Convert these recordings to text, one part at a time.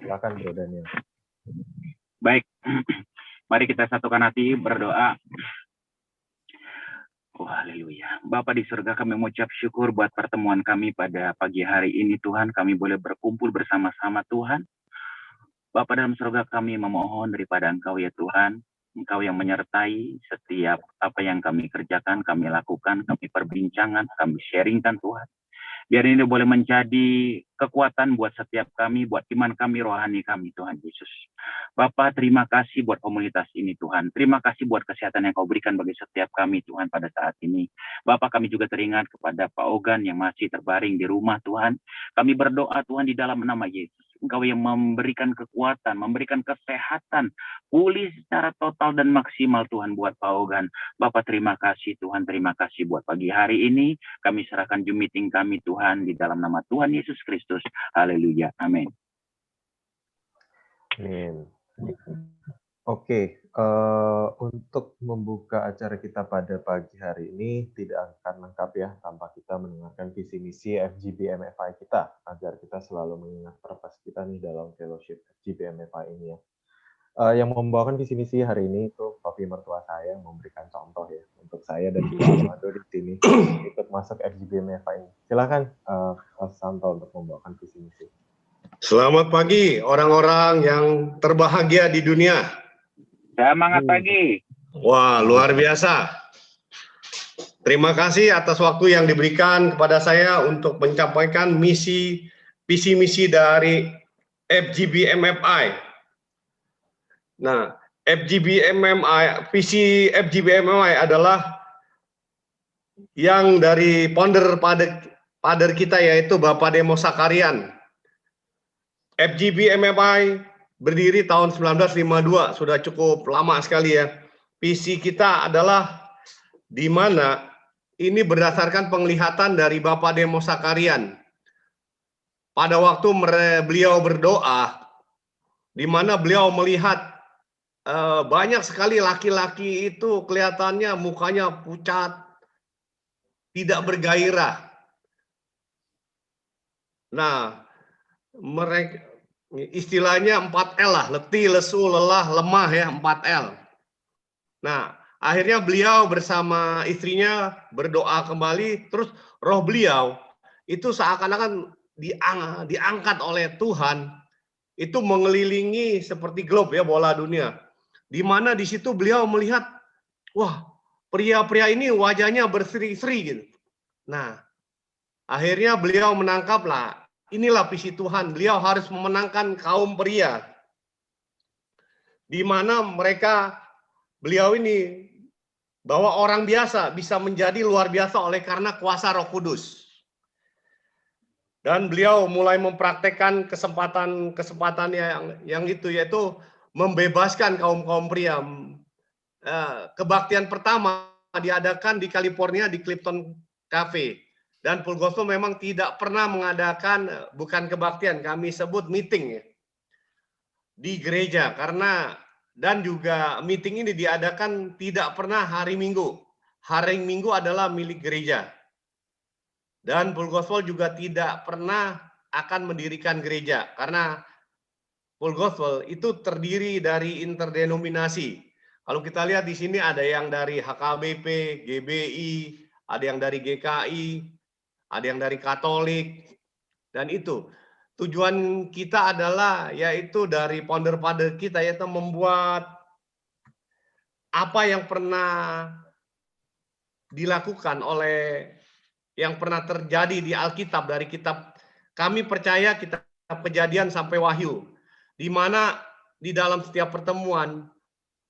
Silakan Bro Daniel. Baik, mari kita satukan hati berdoa. Oh, haleluya. Bapa di surga, kami mengucap syukur buat pertemuan kami pada pagi hari ini, Tuhan. Kami boleh berkumpul bersama-sama, Tuhan. Bapa dalam surga, kami memohon daripada Engkau ya Tuhan. Engkau yang menyertai setiap apa yang kami kerjakan, kami lakukan, kami perbincangan, kami sharingkan, Tuhan. Biar ini boleh menjadi kekuatan buat setiap kami, buat iman kami, rohani kami, Tuhan Yesus. Bapa, terima kasih buat komunitas ini, Tuhan. Terima kasih buat kesehatan yang Kau berikan bagi setiap kami, Tuhan, pada saat ini. Bapa, kami juga teringat kepada Pak Ogan yang masih terbaring di rumah, Tuhan. Kami berdoa, Tuhan, di dalam nama Yesus. Engkau yang memberikan kekuatan, memberikan kesehatan, pulih secara total dan maksimal, Tuhan, buat Pak Ogan. Bapak, terima kasih, Tuhan. Terima kasih buat pagi hari ini. Kami serahkan Zoom meeting kami, Tuhan, di dalam nama Tuhan Yesus Kristus. Haleluya. Amin. Amin. Oke, untuk membuka acara kita pada pagi hari ini tidak akan lengkap ya tanpa kita mendengarkan visi misi FGB MFI kita agar kita selalu mengingat purpose kita nih dalam fellowship FGB MFI ini ya. Yang membawakan visi misi hari ini itu papi mertua saya yang memberikan contoh ya untuk saya dan juga Amado di sini ikut masuk FGB MFI ini. Silakan Mas Santo untuk membawakan visi misi. Selamat pagi orang-orang yang terbahagia di dunia. Semangat pagi. Wah, luar biasa. Terima kasih atas waktu yang diberikan kepada saya untuk menyampaikan visi misi dari FGB MFI. Nah, visi FGB MFI adalah yang dari founder kita yaitu Bapak Demos Sakarian. FGB MFI berdiri tahun 1952, sudah cukup lama sekali ya. Visi kita adalah di mana ini berdasarkan penglihatan dari Bapak Demos Sakarian. Pada waktu beliau berdoa, di mana beliau melihat banyak sekali laki-laki itu kelihatannya mukanya pucat, tidak bergairah. Nah, mereka istilahnya 4L lah, letih, lesu, lelah, lemah ya, 4L. Nah, akhirnya beliau bersama istrinya berdoa kembali, terus roh beliau itu seakan-akan diangkat oleh Tuhan, itu mengelilingi seperti globe ya, bola dunia. Di mana di situ beliau melihat, wah, pria-pria ini wajahnya berseri-seri gitu. Nah, akhirnya beliau menangkaplah, inilah visi Tuhan, beliau harus memenangkan kaum pria. Di mana beliau ini, bahwa orang biasa bisa menjadi luar biasa oleh karena kuasa Roh Kudus. Dan beliau mulai mempraktekkan kesempatan yang itu, yaitu membebaskan kaum pria. Kebaktian pertama diadakan di California di Clifton Cafe. Dan Full Gospel memang tidak pernah mengadakan, bukan kebaktian, kami sebut meeting ya, di gereja. Dan juga meeting ini diadakan tidak pernah hari Minggu. Hari Minggu adalah milik gereja. Dan Full Gospel juga tidak pernah akan mendirikan gereja. Karena Full Gospel itu terdiri dari interdenominasi. Kalau kita lihat di sini ada yang dari HKBP, GBI, ada yang dari GKI, ada yang dari Katolik, dan itu tujuan kita adalah yaitu dari founder kita yaitu membuat apa yang pernah dilakukan oleh yang pernah terjadi di Alkitab, dari kitab kami percaya kitab Kejadian sampai Wahyu, di mana di dalam setiap pertemuan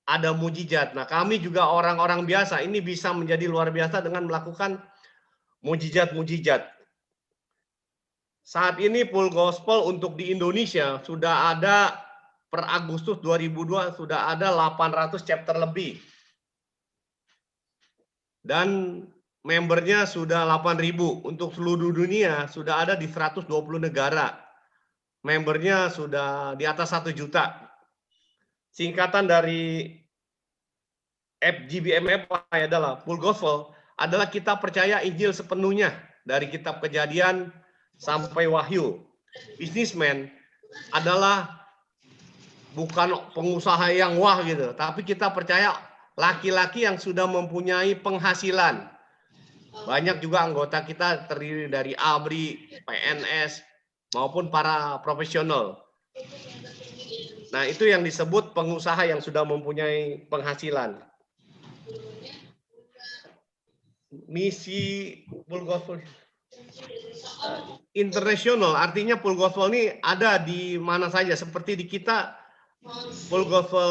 ada mujizat. Nah, kami juga orang-orang biasa ini bisa menjadi luar biasa dengan melakukan mujizat-mujizat. Saat ini Full Gospel untuk di Indonesia sudah ada per Agustus 2002 sudah ada 800 chapter lebih. Dan membernya sudah 8.000. Untuk seluruh dunia sudah ada di 120 negara. Membernya sudah di atas 1 juta. Singkatan dari FGBMFI adalah Full Gospel adalah kita percaya Injil sepenuhnya dari kitab Kejadian sampai Wahyu. Businessman adalah bukan pengusaha yang wah gitu, tapi kita percaya laki-laki yang sudah mempunyai penghasilan. Banyak juga anggota kita terdiri dari ABRI, PNS, maupun para profesional. Nah, itu yang disebut pengusaha yang sudah mempunyai penghasilan. Misi Full Gospel internasional, artinya Full Gospel ini ada di mana saja. Seperti di kita, Full Gospel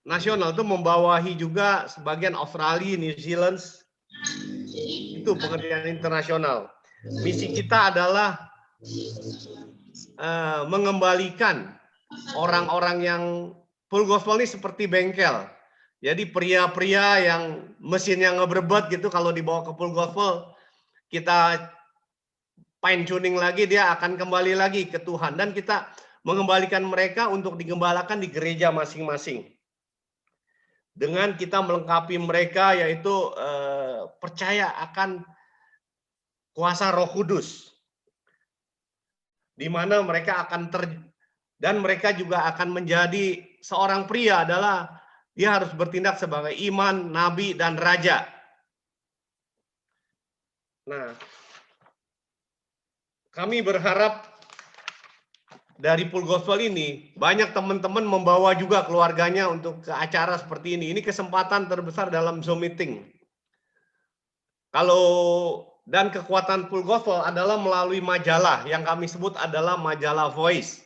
nasional itu membawahi juga sebagian Australia, New Zealand, itu pengertian internasional. Misi kita adalah mengembalikan orang-orang yang Full Gospel ini seperti bengkel. Jadi pria-pria yang mesinnya ngebrebet gitu, kalau dibawa ke Full Gospel, kita fine tuning lagi, dia akan kembali lagi ke Tuhan. Dan kita mengembalikan mereka untuk digembalakan di gereja masing-masing. Dengan kita melengkapi mereka, yaitu percaya akan kuasa Roh Kudus. Di mana mereka akan dan mereka juga akan menjadi seorang pria adalah dia harus bertindak sebagai iman, nabi, dan raja. Nah, kami berharap dari Full Gospel ini banyak teman-teman membawa juga keluarganya untuk ke acara seperti ini. Ini kesempatan terbesar dalam Zoom meeting. Dan kekuatan Full Gospel adalah melalui majalah yang kami sebut adalah majalah Voice,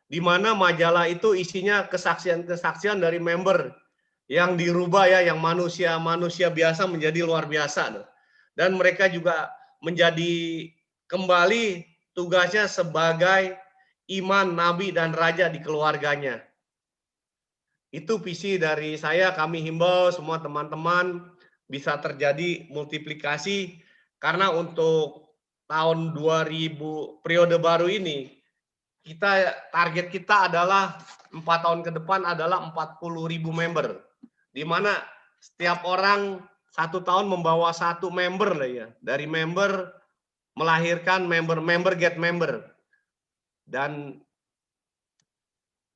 di mana majalah itu isinya kesaksian-kesaksian dari member yang dirubah ya, yang manusia biasa menjadi luar biasa. Dan mereka juga menjadi kembali tugasnya sebagai iman, nabi, dan raja di keluarganya. Itu visi dari saya. Kami himbau semua teman-teman bisa terjadi multiplikasi, karena untuk tahun 2000 periode baru ini, target kita adalah 4 tahun ke depan adalah 40.000 member, di mana setiap orang 1 tahun membawa 1 member lah ya, dari member melahirkan member get member. Dan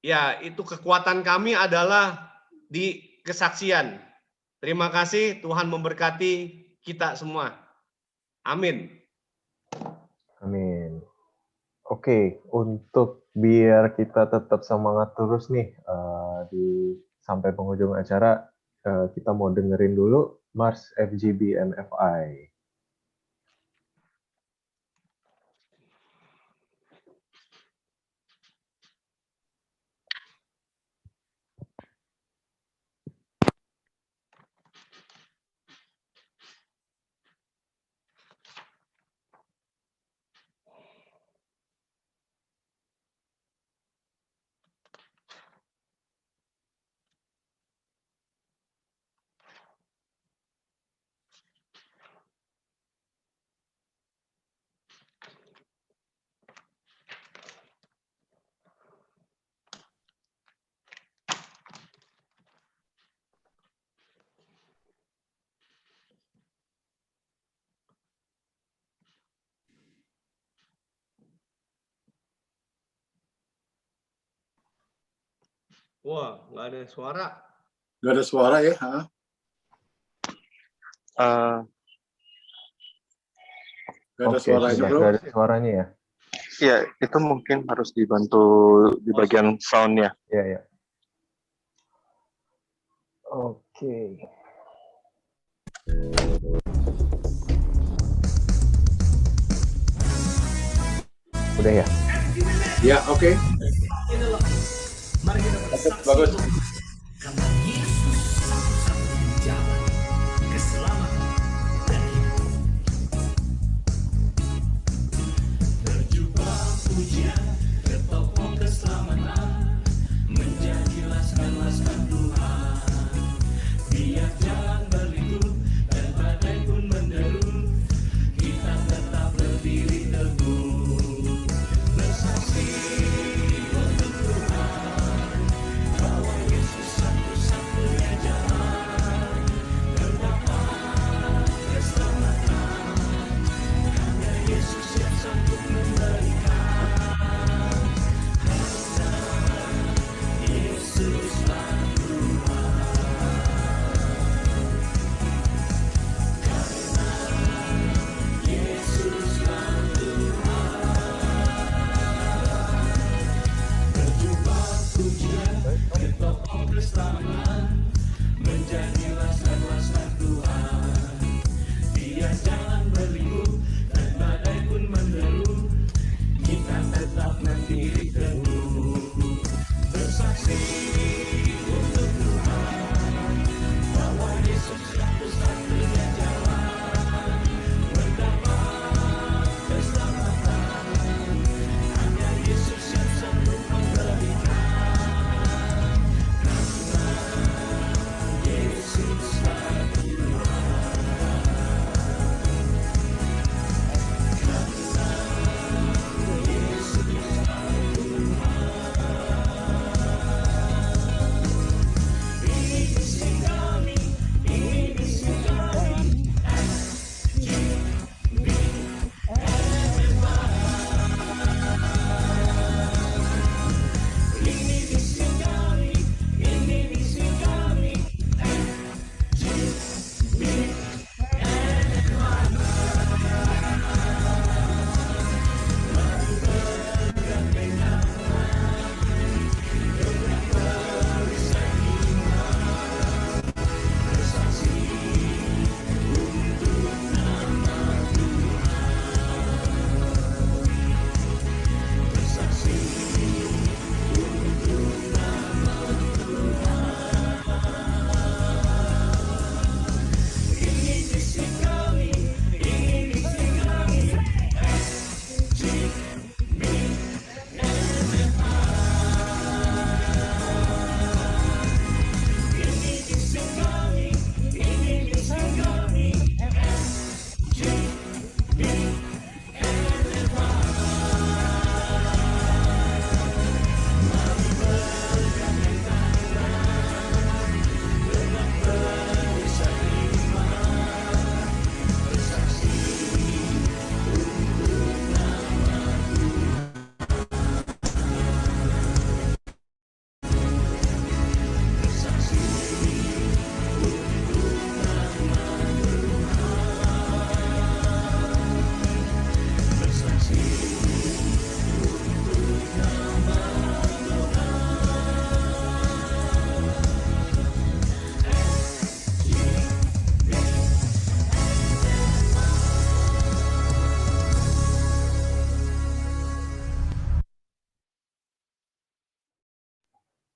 ya, itu kekuatan kami adalah di kesaksian. Terima kasih, Tuhan memberkati kita semua. Amin. Amin. Oke, untuk biar kita tetap semangat terus nih sampai penghujung acara, kita mau dengerin dulu Mars FGB MFI. Wah, nggak ada suara. Nggak ada suara ya? Nggak ada suaranya, bro. Nggak ada suaranya ya? Iya, itu mungkin harus dibantu di bagian sound-nya. Iya, iya. Oke. Udah ya? Ya, oke. Bagus.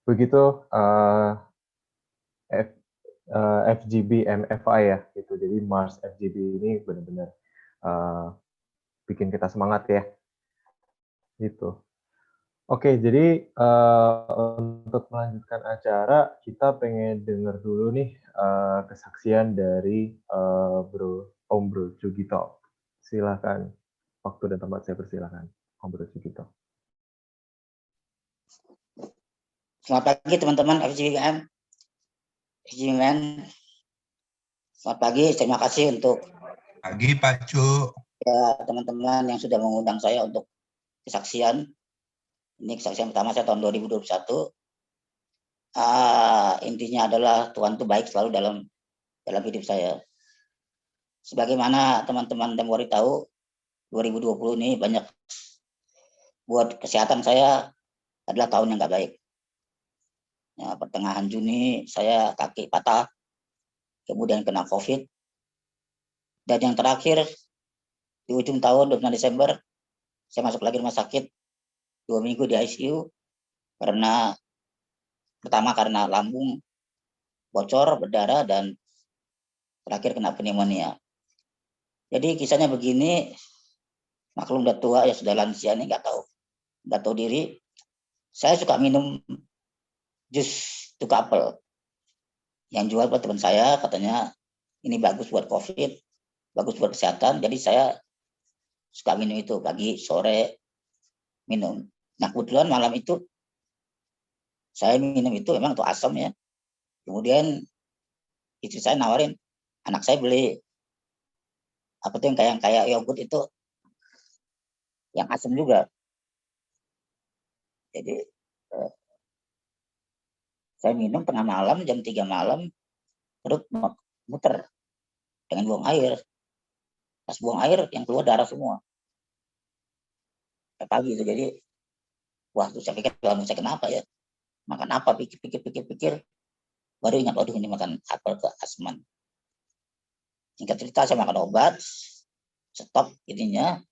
Begitu FGB MFI ya gitu. Jadi Mars FGB ini benar-benar bikin kita semangat ya. Gitu. Oke, jadi untuk melanjutkan acara kita pengen dengar dulu nih kesaksian dari Om Bro Jugito. Silakan. Waktu dan tempat saya persilakan. Om Bro Jugito. Selamat pagi teman-teman FGBM. Selamat pagi, terima kasih untuk pagi Pak Cu. Ya, teman-teman yang sudah mengundang saya untuk kesaksian. Ini kesaksian pertama saya tahun 2021. Intinya adalah Tuhan itu baik selalu dalam hidup saya. Sebagaimana teman-teman Demori tahu, 2020 ini banyak buat kesehatan saya adalah tahun yang nggak baik. Ya, pertengahan Juni saya kaki patah, kemudian kena COVID. Dan yang terakhir di ujung tahun 29 Desember saya masuk lagi rumah sakit 2 minggu di ICU karena pertama karena lambung bocor, berdarah, dan terakhir kena pneumonia. Jadi kisahnya begini, maklum udah tua ya, sudah lansia nih, nggak tahu diri. Saya suka minum jus tuka apel yang jual buat teman saya, katanya ini bagus buat COVID, bagus buat kesehatan. Jadi saya suka minum itu pagi, sore minum. Nah kebetulan malam itu saya minum itu memang itu asam ya. Kemudian istri saya nawarin, anak saya beli apa tuh yang kayak yogurt itu yang asam juga. Jadi saya minum tengah malam, jam 3 malam, perut muter dengan buang air. Pas buang air, yang keluar darah semua. Kayak pagi itu, jadi wah, saya pikir saya kenapa ya? Makan apa? Pikir. Baru ingat, waduh ini makan apel ke asman. Singkat cerita, saya makan obat, stop ininya.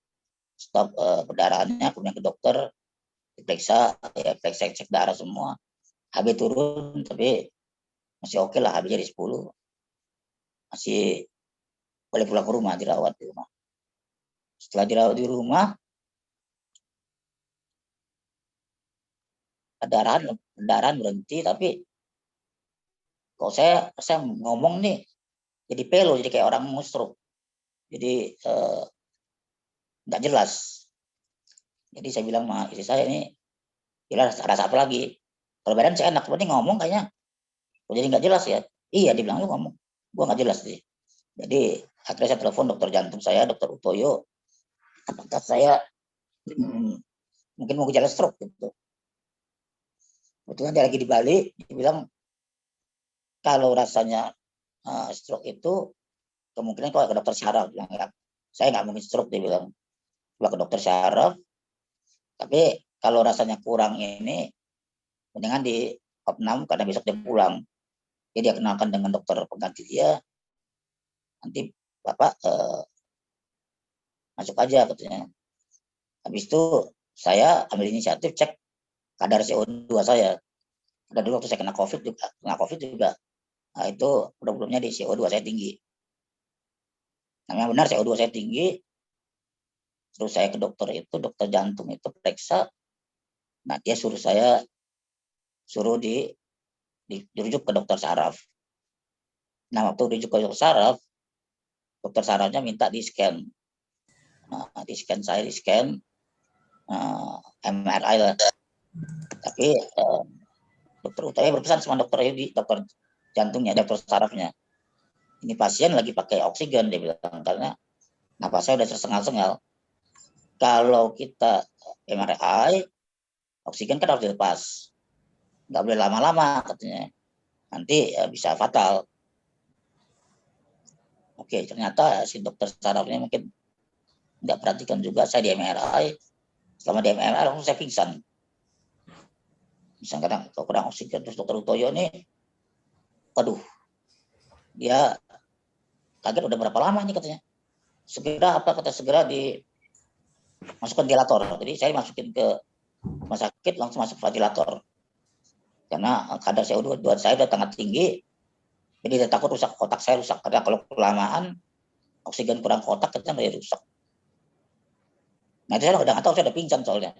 stop perdarahannya, kemudian ke dokter, diperiksa, ya periksa cek darah semua, HB turun, tapi masih oke lah, HB jadi 10, masih boleh pulang ke rumah, dirawat di rumah. Setelah dirawat di rumah, pendarahan berhenti, tapi kalau saya ngomong nih jadi pelo, jadi kayak orang stroke, jadi nggak jelas. Jadi saya bilang sama istri saya, ini gila, rasa apa lagi? Kalau badan saya enak, seperti ngomong kayaknya jadi nggak jelas ya. Iya, dibilang lu ngomong, gua nggak jelas sih. Jadi akhirnya saya telepon dokter jantung saya, dokter Utoyo, apakah saya mungkin mau gejala stroke gitu. Kebetulan dia lagi di Bali, dia bilang kalau rasanya stroke itu kemungkinan kalau ke dokter syaraf, bilang ya, saya nggak mungkin stroke, dia bilang. Coba ke dokter syaraf, tapi kalau rasanya kurang ini, mendingan di opnam karena besok dia pulang. Jadi dia kenalkan dengan dokter pengganti dia, nanti Bapak masuk aja katanya. Habis itu saya ambil inisiatif cek kadar CO2 saya. Udah dulu waktu saya kena COVID juga, nah itu problemnya di CO2 saya tinggi. Namanya benar CO2 saya tinggi, terus saya ke dokter dokter jantung itu periksa, nah dia suruh dirujuk ke dokter saraf. Nah waktu dirujuk ke dokter saraf, dokter sarafnya minta di scan. Nah, di scan MRI lah. Tapi dokter Utaya berpesan sama dokter jantungnya, dokter sarafnya, ini pasien lagi pakai oksigen, dia bilang, karena napasnya udah tersengal-sengal. Kalau kita MRI, oksigen kan harus dilepas, nggak boleh lama-lama katanya, nanti bisa fatal. Oke, ternyata si dokter sarafnya mungkin nggak perhatikan juga, saya di MRI, selama di MRI langsung saya pingsan. Misalnya kalau kurang oksigen, terus dokter Utoyo nih, waduh, dia kaget udah berapa lama nih katanya. Segera dimasuk ventilator. Jadi saya masukin ke rumah sakit, langsung masuk ventilator. Karena kadar CO2 saya udah sangat tinggi, jadi saya takut otak saya rusak. Karena kalau kelamaan oksigen kurang ke otak, kita jadi rusak. Nah itu saya udah nggak tahu, saya udah pingsan soalnya.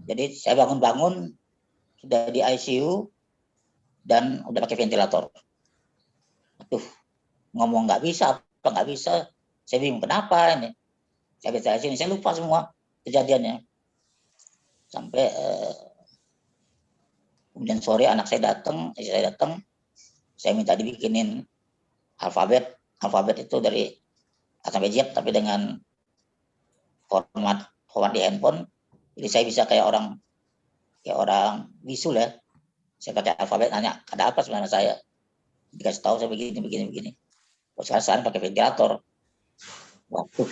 Jadi saya bangun-bangun, sudah di ICU, dan udah pakai ventilator. Aduh, ngomong nggak bisa, apa nggak bisa, saya bingung kenapa ini. Saya lupa semua kejadiannya. Sampai kemudian sore anak saya datang, saya minta dibikinin alfabet itu dari A sampai Z, tapi dengan format di handphone. Jadi saya bisa kayak orang bisul ya. Saya pakai alfabet, nanya ada apa sebenarnya saya. Dikasih tahu saya begini. Sekarang pakai ventilator. Waktu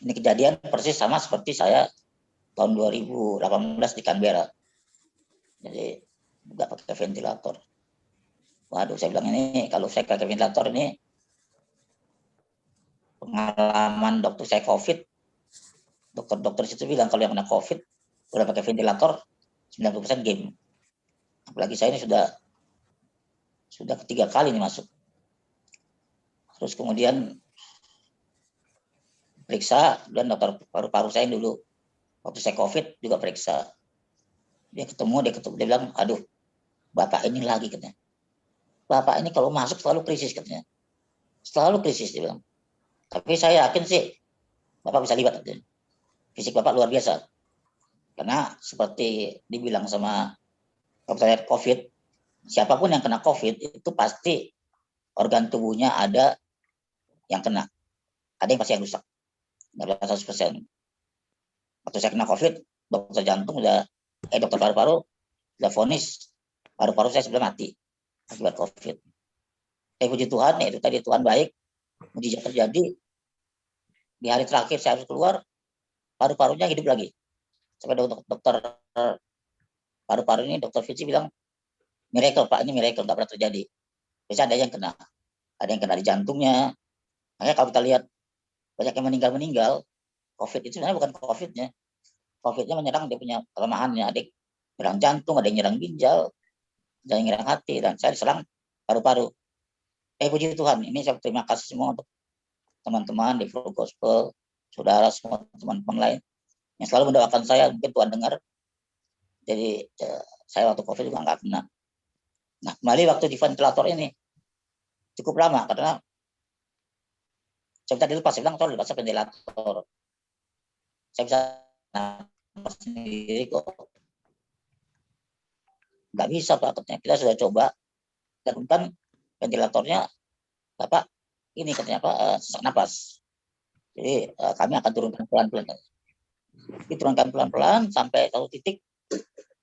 ini kejadian persis sama seperti saya tahun 2018 di Canberra. Jadi nggak pakai ventilator. Waduh, saya bilang ini kalau saya pakai ventilator ini pengalaman dokter saya COVID. Dokter situ bilang kalau yang kena COVID udah pakai ventilator 90% game. Apalagi saya ini sudah ketiga kali nih masuk. Terus kemudian periksa, dan dokter paru-paru saya dulu waktu saya COVID juga periksa. Dia bilang, aduh, bapak ini lagi katanya. Bapak ini kalau masuk selalu krisis katanya. Selalu krisis dia bilang. Tapi saya yakin sih bapak bisa libat katanya. Fisik bapak luar biasa. Karena seperti dibilang sama dokter COVID, siapapun yang kena COVID itu pasti organ tubuhnya ada yang kena. Ada yang pasti yang rusak. 100%. Waktu saya kena COVID, dokter jantung dokter paru-paru udah vonis paru-paru saya sudah mati akibat COVID. Puji Tuhan, itu tadi Tuhan baik, mujizat terjadi. Di hari terakhir saya harus keluar, paru-parunya hidup lagi. Sampai dokter paru-paru ini, dokter Vici bilang, miracle Pak, ini miracle, nggak pernah terjadi. Biasanya ada yang kena di jantungnya. Makanya kalau kita lihat banyak yang meninggal, COVID itu sebenarnya bukan COVID-nya. COVID-nya menyerang dia punya kelemahannya. Ada yang nyerang jantung, ada yang nyerang ginjal, ada yang nyerang hati, dan saya diserang paru-paru. Puji Tuhan, ini saya terima kasih semua untuk teman-teman di Full Gospel, saudara semua teman-teman lain yang selalu mendoakan saya. Mungkin Tuhan dengar. Jadi saya waktu COVID juga nggak kena. Nah, kembali waktu di ventilator ini cukup lama karena saya minta dilepas. Saya bilang, tolong dilepas ventilator. Saya bisa napas sendiri kok. Nggak bisa Pak, katanya. Kita sudah coba dan kan ventilatornya Bapak ini katanya apa sesak napas. Jadi kami akan turunkan pelan-pelan. Diturunkan pelan-pelan sampai satu titik.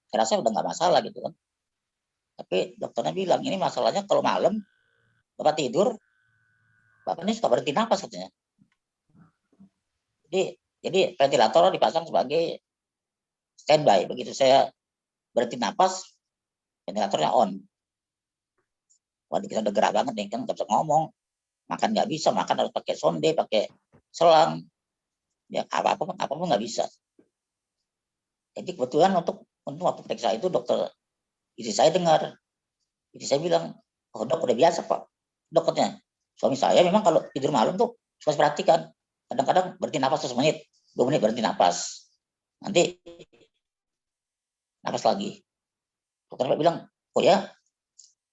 Saya rasa udah nggak masalah gitu kan. Tapi dokternya bilang ini masalahnya kalau malam Bapak tidur, Bapak ini suka berhenti napas katanya. Jadi ventilator dipasang sebagai standby. Begitu saya berhenti napas, ventilatornya on. Waduh, kita udah gerak banget nih kan, nggak bisa ngomong, makan nggak bisa, makan harus pakai sonde, pakai selang, ya apapun nggak bisa. Jadi kebetulan untuk waktu periksa itu dokter istri saya dengar, istri saya bilang, oh dok udah biasa Pak, dokternya suami saya memang kalau tidur malam tuh suka perhatikan, kadang-kadang berhenti napas 1 menit, 2 menit berhenti napas, nanti napas lagi. Dokter bilang, oh ya,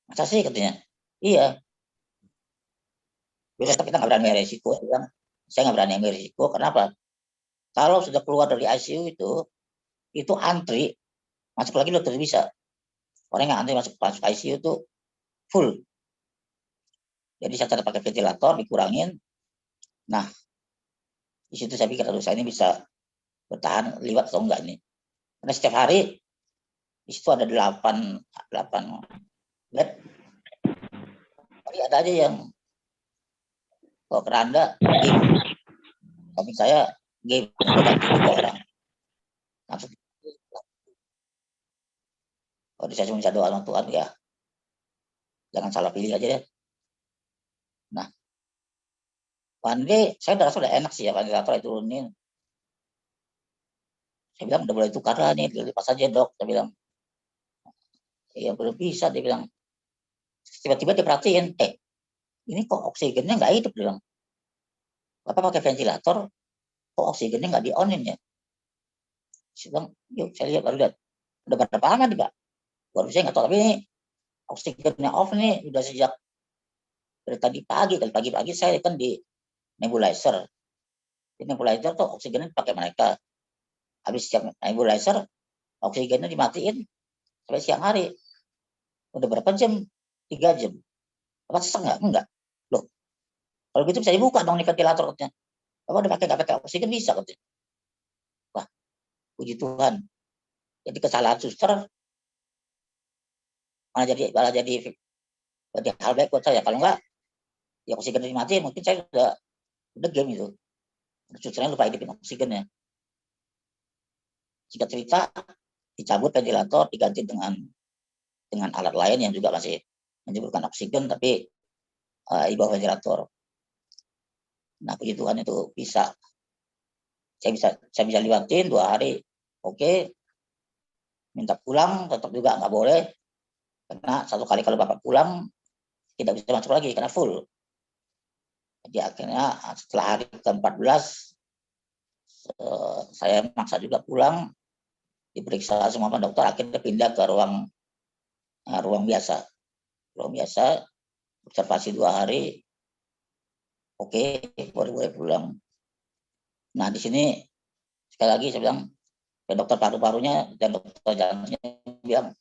masa sih katanya, iya. Besok kita nggak berani resiko, saya nggak berani ambil resiko. Kenapa? Kalau sudah keluar dari ICU itu antri masuk lagi dokter bisa. Orang yang antri masuk ICU itu full. Jadi saya cara pakai ventilator dikurangin. Nah, di situ saya pikir aduh saya ini bisa bertahan liwat atau enggak ini. Karena setiap hari di situ ada 8 bed. Tapi ada aja yang kalau keranda game. Tapi saya game ganti 3 orang. Langsung. Kalau saya cuma bisa doa sama Tuhan ya, jangan salah pilih aja deh. Nah, pandai saya udah enak sih ya ventilator turunin. Saya bilang udah boleh tukar lah nih, lepas aja dok. Saya bilang, iya belum bisa. Dia bilang, tiba-tiba dia perhatiin, ini kok oksigennya nggak hidup. Dia bilang, Bapak pakai ventilator, kok oksigennya nggak di-on-in ya? Saya bilang, yuk saya lihat, baru lihat. Udah berapa lama nih Pak? Baru saya nggak tahu, tapi ini oksigennya off nih, udah sejak dari tadi pagi saya kan di nebulizer. Di nebulizer tuh oksigennya dipakai mereka. Habis siap nebulizer, oksigennya dimatiin sampai siang hari. Udah berapa jam? 3 jam. Apa sesak nggak? Enggak. Loh, kalau gitu bisa dibuka dong nih ventilator katanya. Bapak udah nggak pakai oksigen bisa katanya. Wah, puji Tuhan. Jadi kesalahan suster malah jadi hal baik buat saya. Kalau enggak, ya oksigen dimatiin, mungkin saya udah game itu. Susternya lupa hidupin oksigennya. Singkat cerita, dicabut ventilator, diganti dengan alat lain yang juga masih menyebabkan oksigen, tapi di bawah ventilator. Nah, puji Tuhan itu bisa. Saya bisa lewatin 2 hari, oke. Minta pulang, tetap juga nggak boleh. Karena 1 kali kalau Bapak pulang, tidak bisa masuk lagi, karena full. Jadi akhirnya setelah hari ke-14, saya maksa juga pulang, diperiksa semua dokter, akhirnya pindah ke ruang biasa. Ruang biasa, observasi 2 hari, oke, boleh pulang. Nah, di sini sekali lagi saya bilang, dokter paru-parunya dan dokter jantungnya bilang,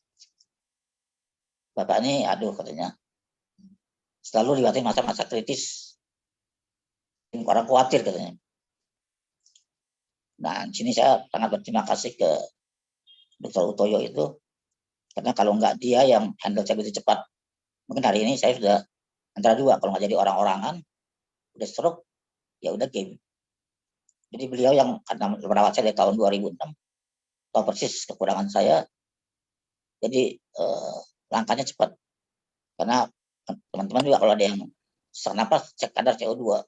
Bapak ini, aduh katanya, selalu lewatin masa-masa kritis, orang khawatir katanya. Nah, di sini saya sangat berterima kasih ke Dr. Utoyo itu, karena kalau nggak dia yang handle saya begitu cepat, mungkin hari ini saya sudah antara 2, kalau nggak jadi orang-orangan, udah stroke, ya udah game. Jadi beliau yang karena merawat saya dari tahun 2006, tahu persis kekurangan saya, jadi langkahnya cepat. Karena teman-teman juga kalau ada yang sesak napas, cek kadar CO2,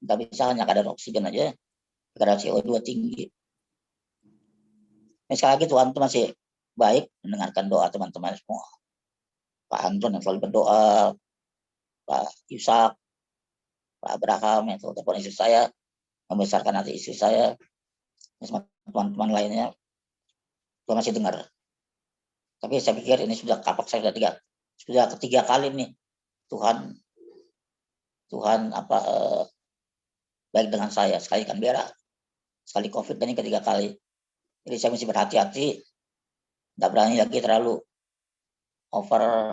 nggak bisa hanya kadar oksigen aja, kadar CO2 tinggi. Sekali lagi Tuhan itu masih baik mendengarkan doa teman-teman semua. Pak Anton yang selalu berdoa, Pak Yusak, Pak Abraham yang selalu telepon istri saya, membesarkan hati istri saya, dan semua teman-teman lainnya, Tuhan masih dengar. Tapi saya pikir ini sudah kapak saya sudah ketiga kali nih Tuhan baik dengan saya. Sekali Canberra, sekali COVID, dan ini ketiga kali. Jadi saya mesti berhati-hati, nggak berani lagi terlalu over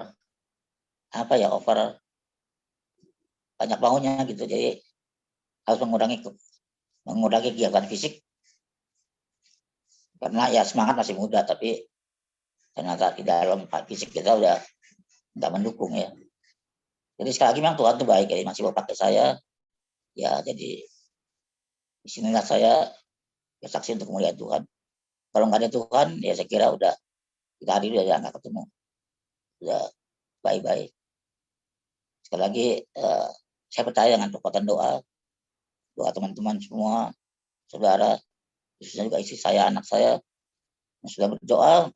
banyak bangunnya gitu. Jadi harus mengurangi kegiatan fisik, karena ya semangat masih muda, tapi ternyata di dalam fisik kita udah nggak mendukung ya. Jadi sekali lagi memang Tuhan itu baik, jadi masih mau pakai saya ya. Jadi disinilah saya bersaksi untuk kemuliaan Tuhan. Kalau nggak ada Tuhan ya saya kira udah kita hari udah nggak ketemu, udah bye-bye. Sekali lagi saya percaya dengan kekuatan doa teman-teman semua, saudara, khususnya juga istri saya, anak saya yang sudah berdoa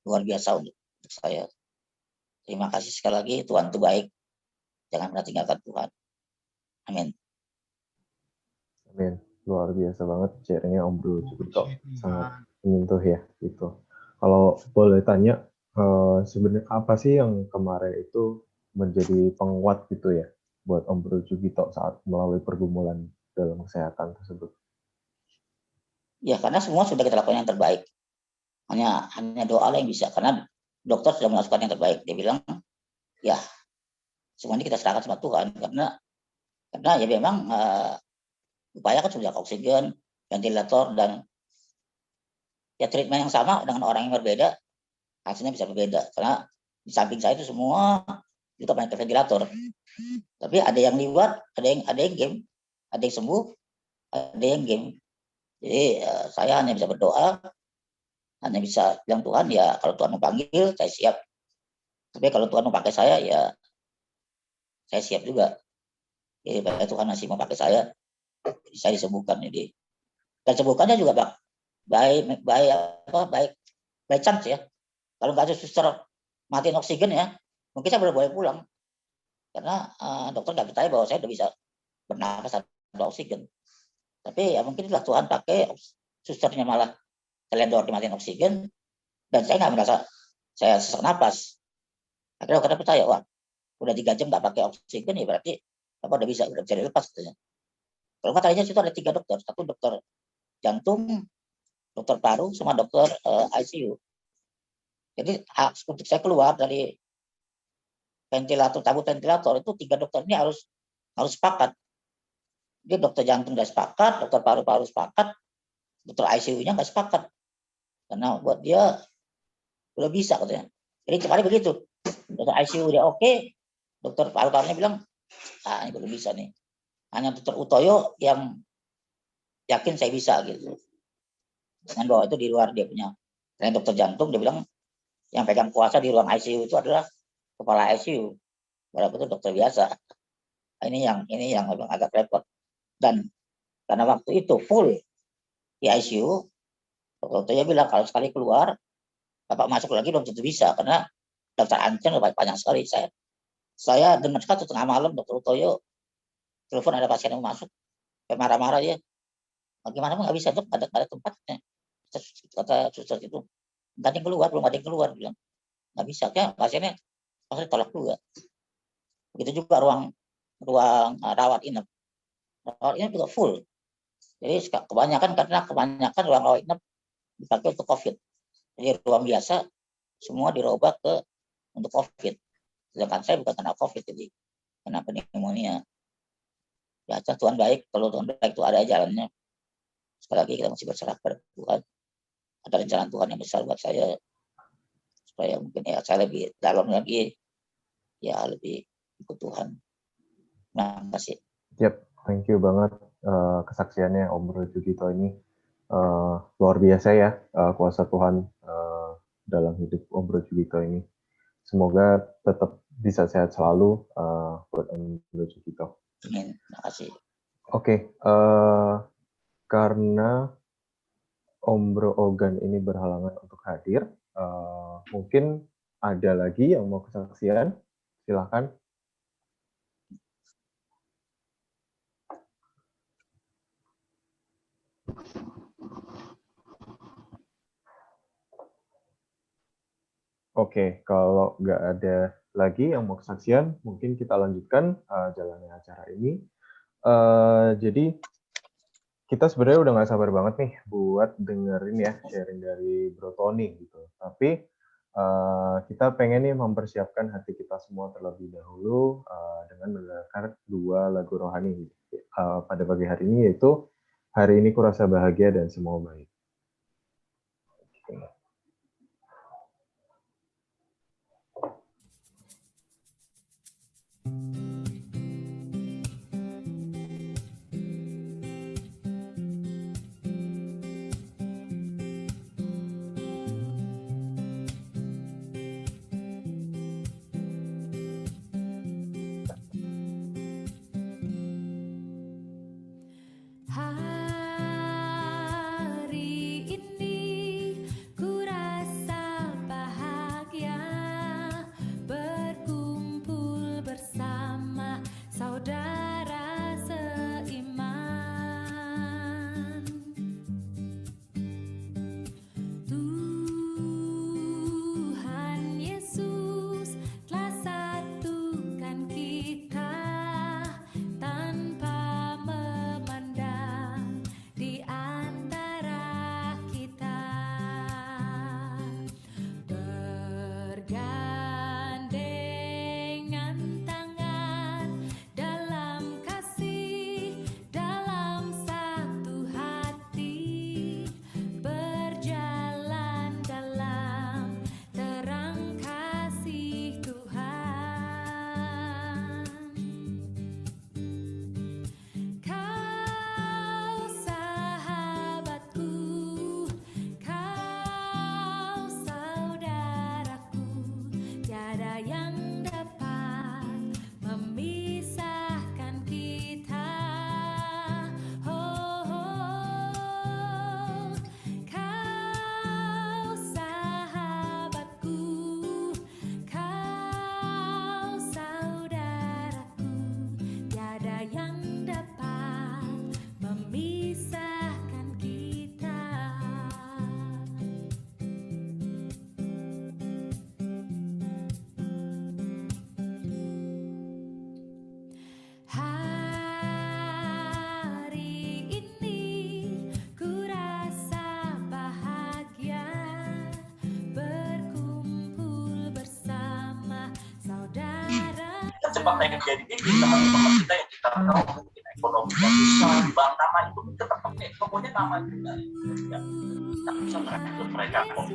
luar biasa untuk saya. Terima kasih sekali lagi, Tuhan itu baik, jangan pernah tinggalkan Tuhan. Amin. Amin. Luar biasa banget sharingnya Om Bro Sugito, sangat menyentuh ya gitu. Kalau boleh tanya, sebenarnya apa sih yang kemarin itu menjadi penguat gitu ya buat Om Bro Sugito saat melalui pergumulan dalam kesehatan tersebut? Ya karena semua sudah kita lakukan yang terbaik. Hanya doa lah yang bisa, karena dokter sudah melakukan yang terbaik. Dia bilang, ya semuanya kita serahkan sama Tuhan, karena ya memang upaya kan sudah oksigen, ventilator, dan ya treatment yang sama dengan orang yang berbeda, hasilnya bisa berbeda. Karena di samping saya itu semua juga banyak ventilator. Tapi ada yang liwat, ada yang game, ada yang sembuh, ada yang game. Jadi saya hanya bisa berdoa, hanya bisa bilang Tuhan ya kalau Tuhan mau panggil saya siap. Tapi kalau Tuhan mau pakai saya ya saya siap juga. Jadi Tuhan masih mau pakai saya disembuhkan. Jadi dan sembuhkannya juga baik chance ya. Kalau nggak ada suster matiin oksigen ya, mungkin saya boleh pulang. Karena dokter nggak percaya bahwa saya udah bisa bernapas tanpa oksigen. Tapi ya mungkin lah Tuhan pakai susternya malah telendor dimatiin oksigen, dan saya nggak merasa saya sesak napas. Akhirnya dokter percaya, wah udah 3 jam nggak pakai oksigen ya berarti apa udah bisa dilepas katanya. Kalau nggak tadinya situ ada 3 dokter, satu dokter jantung, dokter paru, sama dokter ICU. Jadi untuk saya keluar dari tabut ventilator itu 3 dokter ini harus sepakat. Jadi dokter jantung udah sepakat, dokter paru-paru sepakat, dokter ICU-nya nggak sepakat. Karena buat dia udah bisa katanya. Jadi kemarin begitu, dokter ICU dia oke, dokter paru-parunya bilang, ini belum bisa nih. Hanya dokter Utoyo yang yakin saya bisa gitu. Dengan bahwa itu di luar dia punya. Selain dokter jantung dia bilang yang pegang kuasa di ruang ICU itu adalah kepala ICU. Walaupun itu dokter biasa. Ini yang memang agak repot. Dan karena waktu itu full di ICU, dokter Utoyo bilang kalau sekali keluar, Bapak masuk lagi belum tentu bisa karena daftar antrian banyak sekali. Saya dengar sekali tengah malam dokter Utoyo telepon ada pasien yang masuk, marah-marah dia. Bagaimana pun nggak bisa, dok, ada tempatnya. Kata suster itu, nggak ada yang keluar, belum ada yang keluar, bilang nggak bisa, ya pasiennya tolak juga. Begitu juga ruang rawat inap juga full. Jadi karena kebanyakan ruang rawat inap dipakai untuk COVID. Jadi ruang biasa semua dirubah untuk COVID. Sedangkan saya bukan kena COVID, jadi kena pneumonia. Ya Tuhan baik, kalau Tuhan baik itu ada jalannya. Sekali lagi kita masih berserah pada Tuhan. Ada rencana Tuhan yang besar buat saya, supaya mungkin ya saya lebih dalam lagi, ya lebih ikut Tuhan. Terima kasih. Yep, thank you banget kesaksiannya Om Bro Sugito ini. Luar biasa ya kuasa Tuhan dalam hidup Om Bro Sugito ini. Semoga tetap bisa sehat selalu buat Om Bro Sugito. Amin. Terima kasih. Oke, karena Om Bro Ogan ini berhalangan untuk hadir, mungkin ada lagi yang mau kesaksian? Silahkan. Oke, kalau nggak ada lagi yang mau kesaksian, mungkin kita lanjutkan jalannya acara ini. Jadi kita sebenarnya udah nggak sabar banget nih buat dengerin ya sharing dari Bro Tony gitu. Tapi kita pengen nih mempersiapkan hati kita semua terlebih dahulu dengan mendengarkan 2 lagu rohani pada pagi hari ini, yaitu Hari Ini Kurasa Bahagia dan Semua Baik. Jepang yang jadi ini teman-teman kita yang kita tahu mungkin ekonominya susah, bank nama itu tetap pakai tokonya nama juga ya. Tak bisa merekrut mereka kok.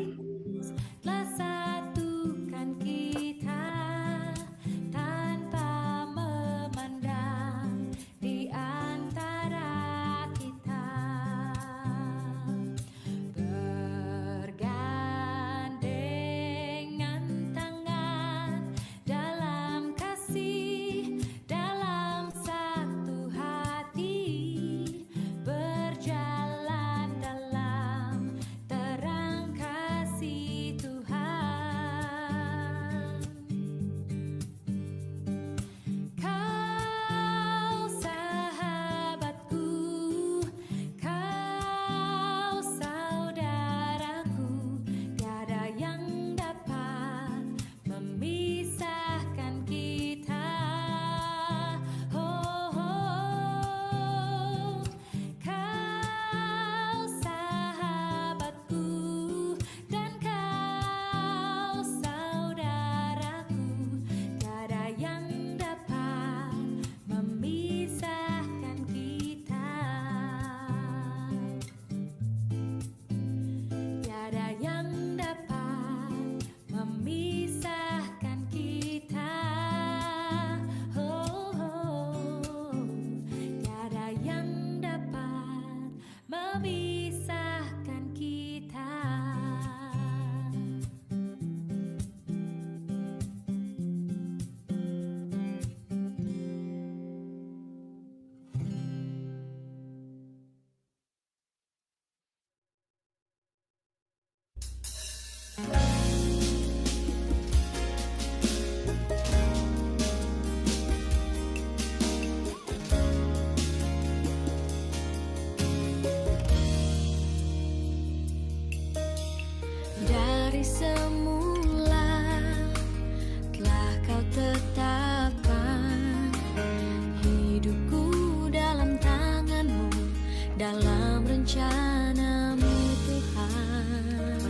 dalam rencana-Mu Tuhan.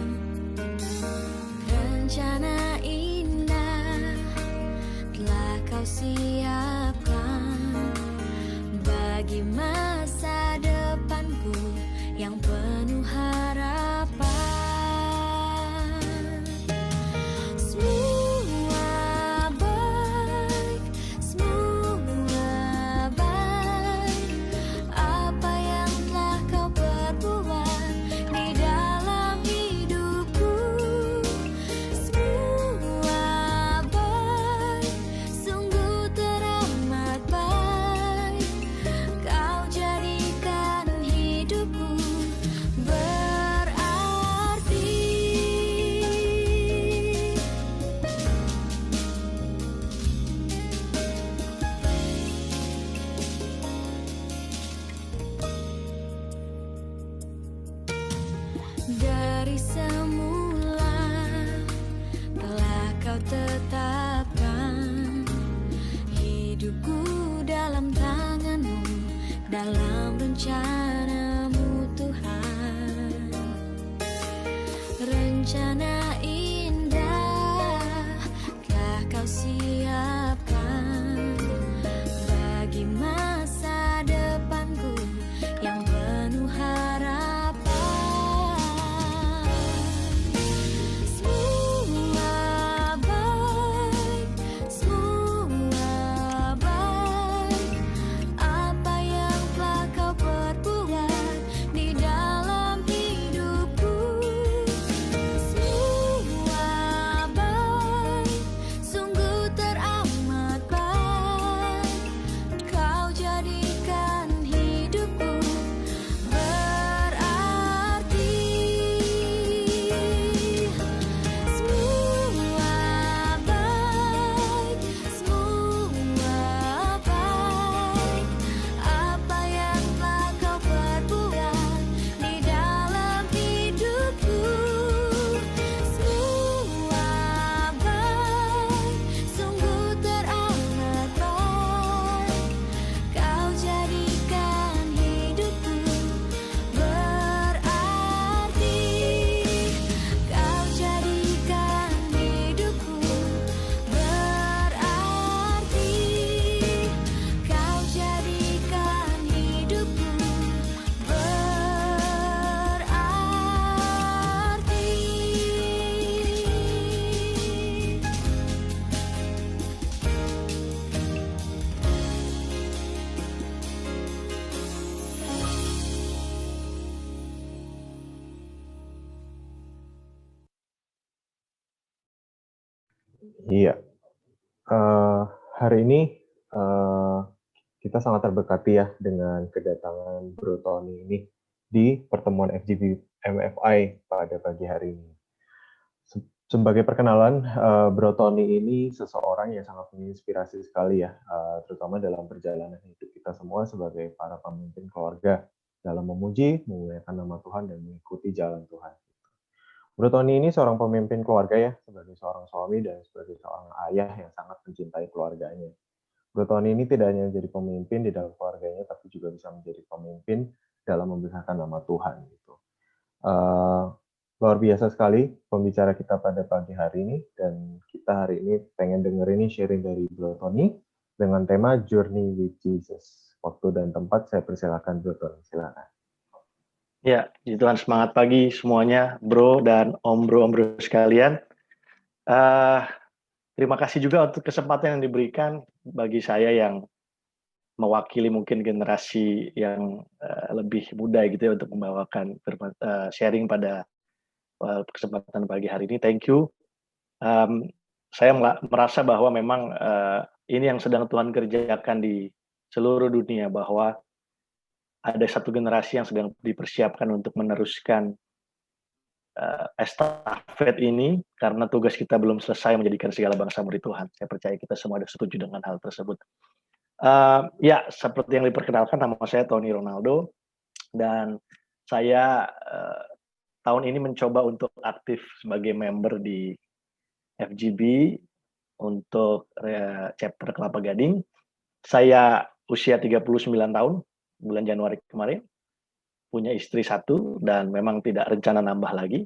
Rencana indah telah Kau siapkan bagi masa depanku yang penuh harapan. Semua baik, semua baik. Apa yang telah Kau perbuat di dalam hidupku. Semua baik, sungguh teramat baik. Kau jadikan hidupku berarti. Dari semula telah Kau tetapkan hidupku dalam tangan-Mu, dalam rencana-Mu Tuhan. Rencana indah telah Kau siapkan bagi masa depanku yang penuh harapan. Semua baik, semua baik. Apa yang telah Kau perbuat di dalam hidupku. Semua baik, sungguh teramat baik. Kau jadikan hidupku berarti. Semua baik, semua baik. Apa yang telah Kau perbuat di dalam hidupku. Semua baik, sungguh teramat baik. Kau jadikan hidupku berarti. Kau jadikan hidupku berarti. Kau jadikan hidupku Iya. Hari ini kita sangat terberkati ya dengan kedatangan Bro Tony ini di pertemuan FGB MFI pada pagi hari ini. Sebagai perkenalan, Bro Tony ini seseorang yang sangat menginspirasi sekali ya, terutama dalam perjalanan hidup kita semua sebagai para pemimpin keluarga dalam memuji, memuliakan nama Tuhan dan mengikuti jalan Tuhan. Bro Tony ini seorang pemimpin keluarga ya, sebagai seorang suami dan sebagai seorang ayah yang sangat mencintai keluarganya. Bro Tony ini tidak hanya menjadi pemimpin di dalam keluarganya, tapi juga bisa menjadi pemimpin dalam membesarkan nama Tuhan. Gitu. Luar biasa sekali pembicara kita pada pagi hari ini, dan kita hari ini pengen dengerin sharing dari Bro Tony dengan tema Journey with Jesus. Waktu dan tempat saya persilakan Bro Tony, silakan. Ya, puji Tuhan, semangat pagi semuanya, bro dan om-bro sekalian. Terima kasih juga untuk kesempatan yang diberikan bagi saya yang mewakili mungkin generasi yang lebih muda gitu ya, untuk membawakan sharing pada kesempatan pagi hari ini. Thank you. Saya merasa bahwa memang ini yang sedang Tuhan kerjakan di seluruh dunia, bahwa ada satu generasi yang sedang dipersiapkan untuk meneruskan estafet ini, karena tugas kita belum selesai menjadikan segala bangsa murid Tuhan. Saya percaya kita semua ada setuju dengan hal tersebut. Ya, seperti yang diperkenalkan, nama saya Tony Ronaldo, dan saya tahun ini mencoba untuk aktif sebagai member di FGB untuk chapter Kelapa Gading. Saya usia 39 tahun, bulan Januari kemarin, punya istri 1 dan memang tidak rencana nambah lagi.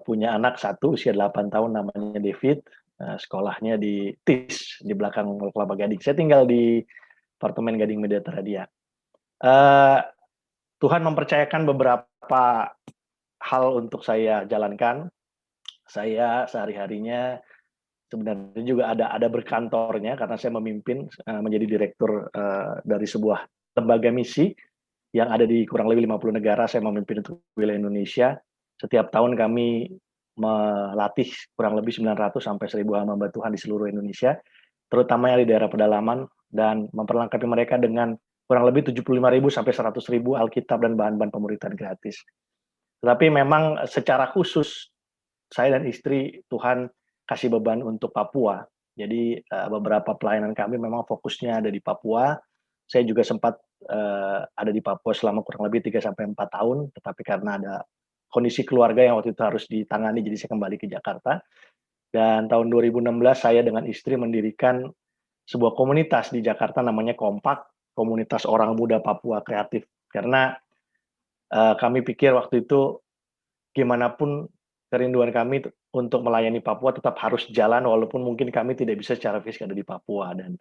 Punya anak 1 usia 8 tahun namanya David, sekolahnya di TIS di belakang Mall Kelapa Gading. Saya tinggal di apartemen Gading Mediatera dia. Tuhan mempercayakan beberapa hal untuk saya jalankan. Saya sehari-harinya sebenarnya juga ada berkantornya karena saya memimpin menjadi direktur dari sebuah lembaga misi yang ada di kurang lebih 50 negara. Saya memimpin untuk wilayah Indonesia. Setiap tahun kami melatih kurang lebih 900 sampai 1000 hamba Tuhan di seluruh Indonesia, terutama yang di daerah pedalaman, dan memperlengkapi mereka dengan kurang lebih 75.000 sampai 100.000 Alkitab dan bahan-bahan pemuritan gratis. Tetapi memang secara khusus saya dan istri Tuhan kasih beban untuk Papua. Jadi beberapa pelayanan kami memang fokusnya ada di Papua. Saya juga sempat ada di Papua selama kurang lebih 3 sampai 4 tahun, tetapi karena ada kondisi keluarga yang waktu itu harus ditangani, jadi saya kembali ke Jakarta. Dan tahun 2016 saya dengan istri mendirikan sebuah komunitas di Jakarta namanya Kompak, komunitas orang muda Papua kreatif. Karena kami pikir waktu itu gimana pun kerinduan kami untuk melayani Papua tetap harus jalan walaupun mungkin kami tidak bisa secara fisik ada di Papua. Dan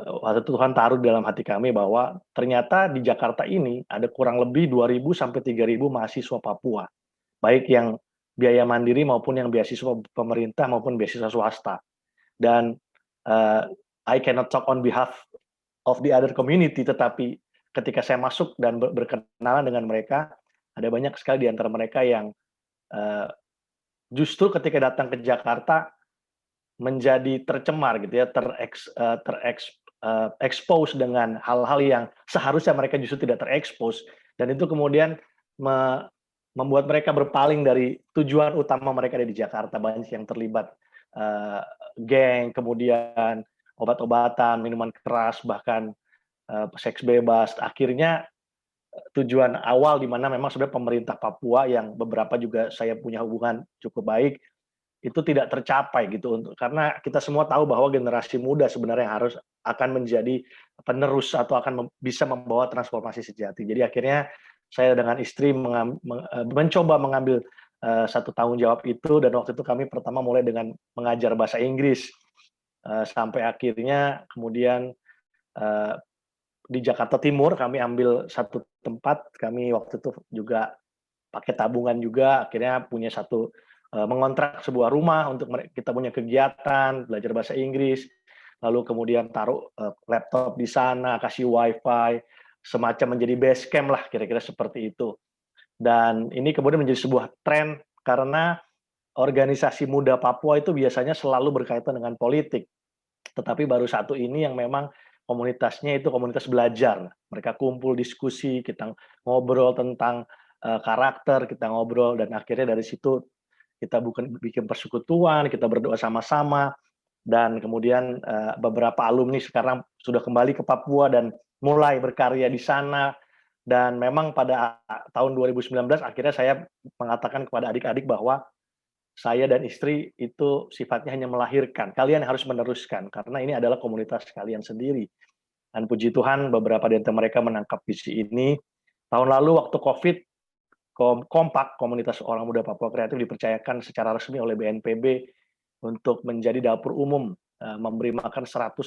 waktu itu Tuhan taruh dalam hati kami bahwa ternyata di Jakarta ini ada kurang lebih 2.000 sampai 3.000 mahasiswa Papua, baik yang biaya mandiri maupun yang beasiswa pemerintah maupun beasiswa swasta. Dan I cannot talk on behalf of the other community, tetapi ketika saya masuk dan berkenalan dengan mereka, ada banyak sekali di antara mereka yang justru ketika datang ke Jakarta menjadi tercemar gitu ya, terekspos dengan hal-hal yang seharusnya mereka justru tidak terekspos, dan itu kemudian membuat mereka berpaling dari tujuan utama mereka ada di Jakarta. Banyak yang terlibat geng, kemudian obat-obatan, minuman keras, bahkan seks bebas. Akhirnya tujuan awal di mana memang sebenarnya pemerintah Papua yang beberapa juga saya punya hubungan cukup baik itu tidak tercapai gitu, karena kita semua tahu bahwa generasi muda sebenarnya harus akan menjadi penerus atau akan bisa membawa transformasi sejati. Jadi akhirnya saya dengan istri mencoba mengambil satu tanggung jawab itu, dan waktu itu kami pertama mulai dengan mengajar bahasa Inggris sampai akhirnya kemudian di Jakarta Timur kami ambil satu tempat, kami waktu itu juga pakai tabungan juga, akhirnya punya mengontrak sebuah rumah untuk kita punya kegiatan, belajar bahasa Inggris, lalu kemudian taruh laptop di sana, kasih wifi, semacam menjadi base camp lah, kira-kira seperti itu. Dan ini kemudian menjadi sebuah tren karena organisasi muda Papua itu biasanya selalu berkaitan dengan politik. Tetapi baru satu ini yang memang komunitasnya itu komunitas belajar. Mereka kumpul diskusi, kita ngobrol tentang karakter, kita ngobrol, dan akhirnya dari situ kita bikin persekutuan, kita berdoa sama-sama, dan kemudian beberapa alumni sekarang sudah kembali ke Papua dan mulai berkarya di sana. Dan memang pada tahun 2019 akhirnya saya mengatakan kepada adik-adik bahwa saya dan istri itu sifatnya hanya melahirkan, kalian harus meneruskan, karena ini adalah komunitas kalian sendiri. Dan puji Tuhan beberapa di antara mereka menangkap visi ini. Tahun lalu waktu COVID, Kompak, komunitas orang muda Papua kreatif, dipercayakan secara resmi oleh BNPB untuk menjadi dapur umum, memberi makan 100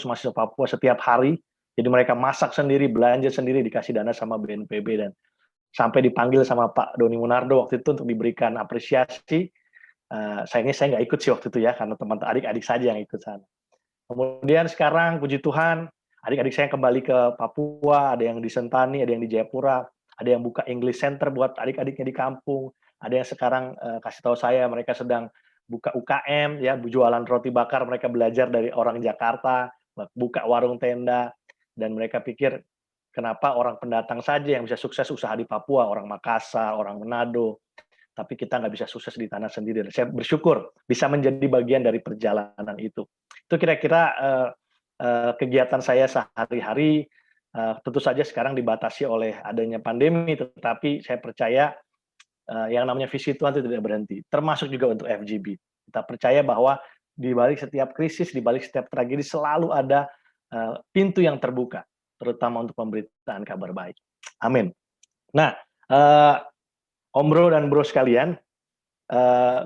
mahasiswa Papua setiap hari. Jadi mereka masak sendiri, belanja sendiri, dikasih dana sama BNPB, dan sampai dipanggil sama Pak Doni Munardo waktu itu untuk diberikan apresiasi. Sayangnya saya nggak ikut sih waktu itu ya, karena teman adik-adik saja yang ikut sana. Kemudian sekarang puji Tuhan, adik-adik saya kembali ke Papua, ada yang di Sentani, ada yang di Jayapura, ada yang buka English Center buat adik-adiknya di kampung, ada yang sekarang kasih tahu saya mereka sedang buka UKM, ya, jualan roti bakar, mereka belajar dari orang Jakarta, buka warung tenda, dan mereka pikir kenapa orang pendatang saja yang bisa sukses usaha di Papua, orang Makassar, orang Manado, tapi kita nggak bisa sukses di tanah sendiri. Dan saya bersyukur bisa menjadi bagian dari perjalanan itu. Itu kira-kira kegiatan saya sehari-hari. Tentu saja sekarang dibatasi oleh adanya pandemi, tetapi saya percaya yang namanya visi Tuhan itu tidak berhenti, termasuk juga untuk FGB. Kita percaya bahwa di balik setiap krisis, di balik setiap tragedi selalu ada pintu yang terbuka, terutama untuk pemberitaan kabar baik. Amin. Nah, Om Bro dan Bro sekalian,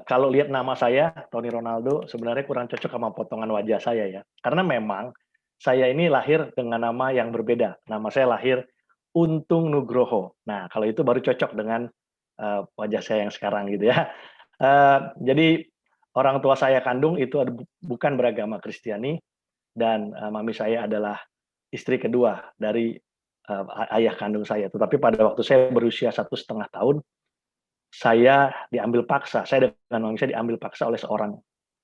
kalau lihat nama saya, Tony Ronaldo, sebenarnya kurang cocok sama potongan wajah saya ya. Karena memang saya ini lahir dengan nama yang berbeda. Nama saya lahir Untung Nugroho. Nah, kalau itu baru cocok dengan wajah saya yang sekarang gitu ya. Jadi orang tua saya kandung itu bukan beragama Kristiani, dan mami saya adalah istri kedua dari ayah kandung saya. Tetapi pada waktu saya berusia 1,5 tahun, saya diambil paksa. Saya dengan mami saya diambil paksa oleh seorang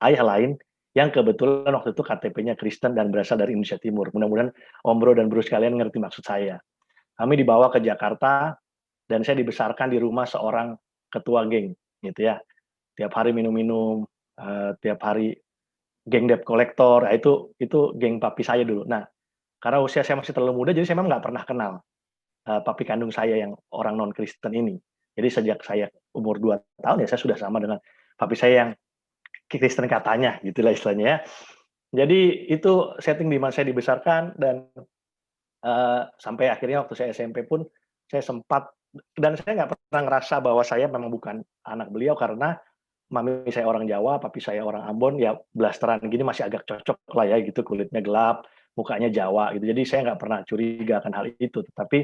ayah lain yang kebetulan waktu itu KTP-nya Kristen dan berasal dari Indonesia Timur. Mudah-mudahan Om Bro dan Bro sekalian ngerti maksud saya. Kami dibawa ke Jakarta dan saya dibesarkan di rumah seorang ketua geng, gitu ya. Tiap hari minum-minum, tiap hari geng debt collector. Itu geng papi saya dulu. Nah, karena usia saya masih terlalu muda, jadi saya memang nggak pernah kenal papi kandung saya yang orang non-Kristen ini. Jadi sejak saya umur 2 tahun ya saya sudah sama dengan papi saya yang Kristen katanya, gitulah istilahnya ya. Jadi itu setting di mana saya dibesarkan, dan sampai akhirnya waktu saya SMP pun saya sempat, dan saya nggak pernah ngerasa bahwa saya memang bukan anak beliau karena mami saya orang Jawa, papi saya orang Ambon, ya blasteran gini masih agak cocok lah ya gitu, kulitnya gelap, mukanya Jawa gitu. Jadi saya nggak pernah curiga akan hal itu. Tetapi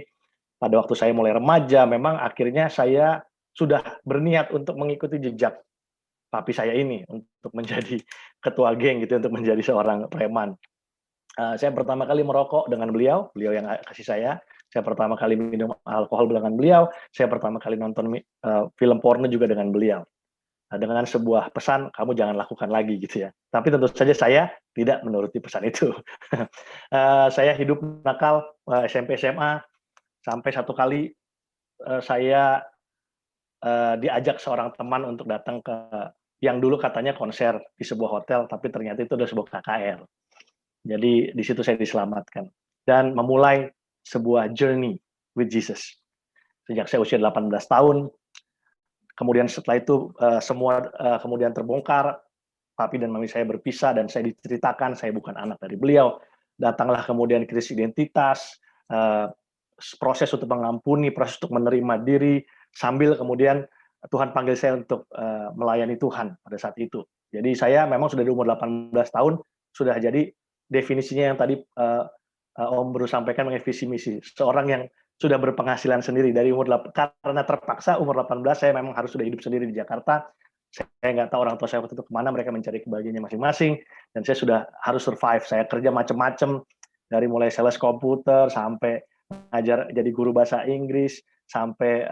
pada waktu saya mulai remaja, memang akhirnya saya sudah berniat untuk mengikuti jejak papi saya ini untuk menjadi ketua geng gitu, untuk menjadi seorang preman. Saya pertama kali merokok dengan beliau yang kasih saya pertama kali minum alkohol dengan beliau, saya pertama kali nonton film porno juga dengan beliau. Dengan sebuah pesan, kamu jangan lakukan lagi gitu ya. Tapi tentu saja saya tidak menuruti pesan itu. Saya hidup nakal SMP SMA sampai satu kali saya diajak seorang teman untuk datang ke yang dulu katanya konser di sebuah hotel, tapi ternyata itu adalah sebuah KKR. Jadi di situ saya diselamatkan dan memulai sebuah journey with Jesus. Sejak saya usia 18 tahun, kemudian setelah itu semua kemudian terbongkar, papi dan mami saya berpisah dan saya diceritakan saya bukan anak dari beliau. Datanglah kemudian krisis identitas, proses untuk mengampuni, proses untuk menerima diri, sambil kemudian Tuhan panggil saya untuk melayani Tuhan pada saat itu. Jadi saya memang sudah di umur 18 tahun, sudah jadi definisinya yang tadi Om Bro sampaikan mengenai visi misi. Seorang yang sudah berpenghasilan sendiri dari umur karena terpaksa umur 18 saya memang harus sudah hidup sendiri di Jakarta. Saya nggak tahu orang tua saya waktu itu kemana, mereka mencari kebahagiaannya masing-masing, dan saya sudah harus survive. Saya kerja macam-macam, dari mulai sales komputer sampai ngajar jadi guru bahasa Inggris, sampai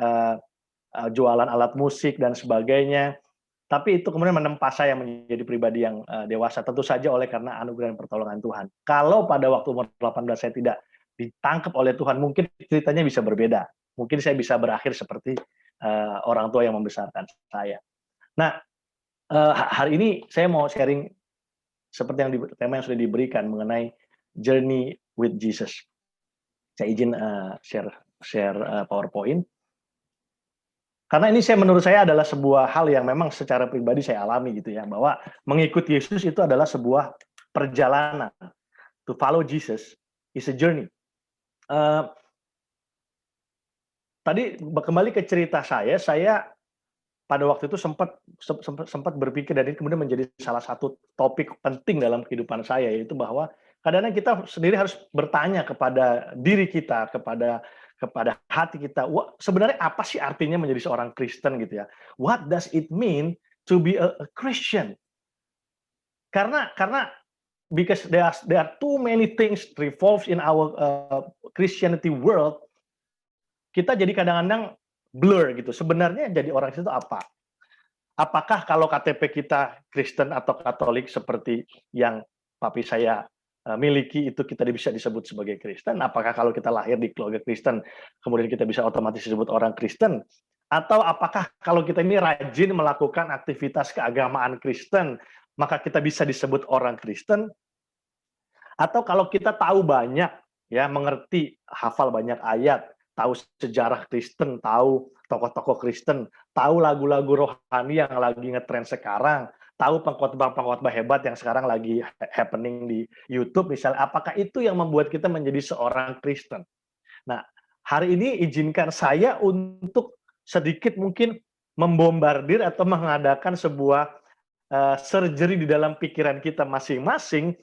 jualan alat musik dan sebagainya. Tapi itu kemudian menempa saya menjadi pribadi yang dewasa, tentu saja oleh karena anugerah dan pertolongan Tuhan. Kalau pada waktu umur 18 saya tidak ditangkap oleh Tuhan, mungkin ceritanya bisa berbeda. Mungkin saya bisa berakhir seperti orang tua yang membesarkan saya. Nah, hari ini saya mau sharing seperti yang tema yang sudah diberikan mengenai journey with Jesus. Saya izin share PowerPoint. Karena ini menurut saya adalah sebuah hal yang memang secara pribadi saya alami gitu ya, bahwa mengikuti Yesus itu adalah sebuah perjalanan. To follow Jesus is a journey. Tadi kembali ke cerita saya pada waktu itu sempat berpikir, dan ini kemudian menjadi salah satu topik penting dalam kehidupan saya, yaitu bahwa kadang-kadang kita sendiri harus bertanya kepada diri kita, kepada hati kita, sebenarnya apa sih artinya menjadi seorang Kristen gitu ya? What does it mean to be a Christian? Karena because there are too many things revolves in our Christianity world, kita jadi kadang-kadang blur gitu. Sebenarnya jadi orang Kristen itu apa? Apakah kalau KTP kita Kristen atau Katolik seperti yang papi saya miliki itu kita bisa disebut sebagai Kristen? Apakah kalau kita lahir di keluarga Kristen kemudian kita bisa otomatis disebut orang Kristen? Atau apakah kalau kita ini rajin melakukan aktivitas keagamaan Kristen maka kita bisa disebut orang Kristen? Atau kalau kita tahu banyak ya, mengerti, hafal banyak ayat, tahu sejarah Kristen, tahu tokoh-tokoh Kristen, tahu lagu-lagu rohani yang lagi ngetren sekarang, tahu pengkhotbah hebat yang sekarang lagi happening di YouTube misalnya, apakah itu yang membuat kita menjadi seorang Kristen? Nah, hari ini izinkan saya untuk sedikit mungkin membombardir atau mengadakan sebuah surgery di dalam pikiran kita masing-masing.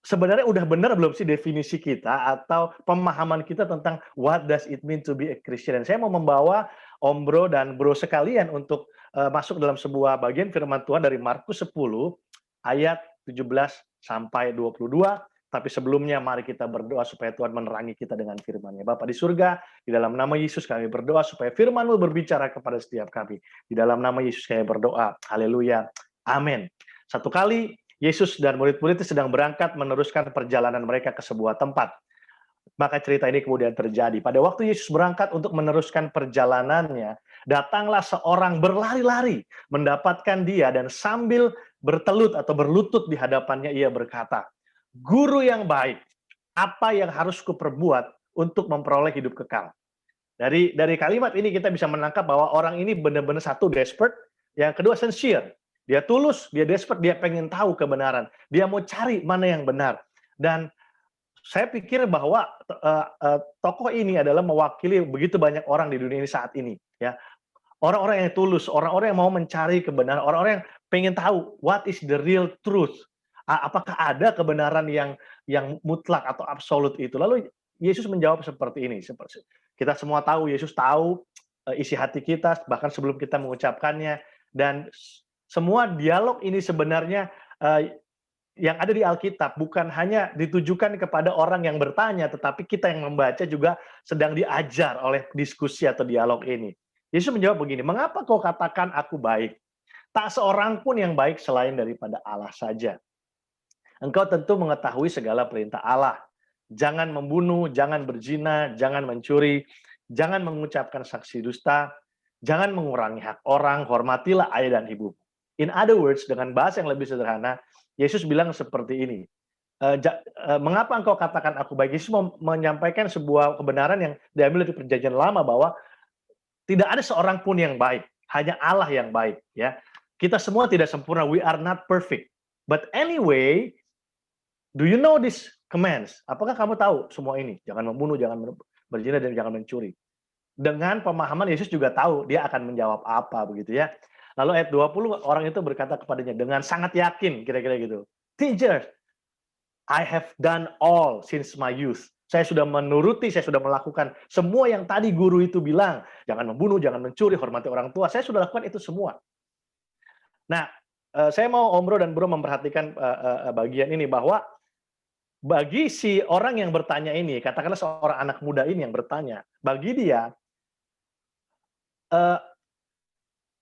Sebenarnya udah benar belum sih definisi kita atau pemahaman kita tentang what does it mean to be a Christian? Dan saya mau membawa Om Bro dan Bro sekalian untuk masuk dalam sebuah bagian firman Tuhan dari Markus 10 ayat 17 sampai 22. Tapi sebelumnya mari kita berdoa supaya Tuhan menerangi kita dengan firman-Nya. Bapa di surga, di dalam nama Yesus kami berdoa supaya firman-Mu berbicara kepada setiap kami. Di dalam nama Yesus kami berdoa. Haleluya. Amin. Satu kali Yesus dan murid-murid itu sedang berangkat meneruskan perjalanan mereka ke sebuah tempat. Maka cerita ini kemudian terjadi. Pada waktu Yesus berangkat untuk meneruskan perjalanannya, datanglah seorang berlari-lari mendapatkan dia dan sambil bertelut atau berlutut di hadapannya ia berkata, "Guru yang baik, apa yang harus kuperbuat untuk memperoleh hidup kekal?" Dari kalimat ini kita bisa menangkap bahwa orang ini benar-benar satu desperate, yang kedua sincere. Dia tulus, dia desperate, dia pengen tahu kebenaran. Dia mau cari mana yang benar. Dan saya pikir bahwa tokoh ini adalah mewakili begitu banyak orang di dunia ini saat ini. Ya, orang-orang yang tulus, orang-orang yang mau mencari kebenaran, orang-orang yang pengen tahu what is the real truth. Apakah ada kebenaran yang mutlak atau absolut itu? Lalu Yesus menjawab seperti ini. Kita semua tahu, Yesus tahu isi hati kita bahkan sebelum kita mengucapkannya. Dan semua dialog ini sebenarnya yang ada di Alkitab bukan hanya ditujukan kepada orang yang bertanya, tetapi kita yang membaca juga sedang diajar oleh diskusi atau dialog ini. Yesus menjawab begini, "Mengapa kau katakan aku baik? Tak seorang pun yang baik selain daripada Allah saja. Engkau tentu mengetahui segala perintah Allah. Jangan membunuh, jangan berzina, jangan mencuri, jangan mengucapkan saksi dusta, jangan mengurangi hak orang, hormatilah ayah dan ibu." In other words, dengan bahasa yang lebih sederhana, Yesus bilang seperti ini. Mengapa engkau katakan aku baik? Yesus menyampaikan sebuah kebenaran yang diambil dari perjanjian lama bahwa tidak ada seorang pun yang baik, hanya Allah yang baik. Ya, kita semua tidak sempurna. We are not perfect. But anyway, do you know these commands? Apakah kamu tahu semua ini? Jangan membunuh, jangan berzina, dan jangan mencuri. Dengan pemahaman Yesus juga tahu dia akan menjawab apa begitu ya. Lalu ayat 20 orang itu berkata kepadanya dengan sangat yakin kira-kira gitu. "Teacher, I have done all since my youth." Saya sudah menuruti, saya sudah melakukan semua yang tadi guru itu bilang. Jangan membunuh, jangan mencuri, hormati orang tua. Saya sudah lakukan itu semua. Nah, saya mau Om Bro dan Bro memperhatikan bagian ini bahwa bagi si orang yang bertanya ini, katakanlah seorang anak muda ini yang bertanya, bagi dia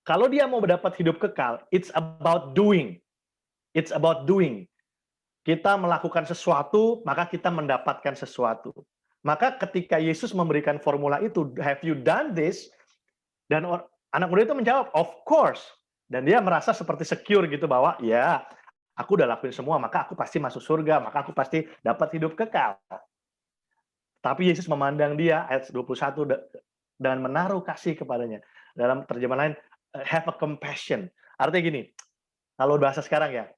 kalau dia mau mendapat hidup kekal, it's about doing. It's about doing. Kita melakukan sesuatu, maka kita mendapatkan sesuatu. Maka ketika Yesus memberikan formula itu, have you done this? Dan anak muda itu menjawab, of course. Dan dia merasa seperti secure gitu bahwa, ya, aku udah lakuin semua, maka aku pasti masuk surga, maka aku pasti dapat hidup kekal. Tapi Yesus memandang dia, ayat 21, dan menaruh kasih kepadanya. Dalam terjemahan lain, have a compassion. Artinya gini, kalau bahasa sekarang ya,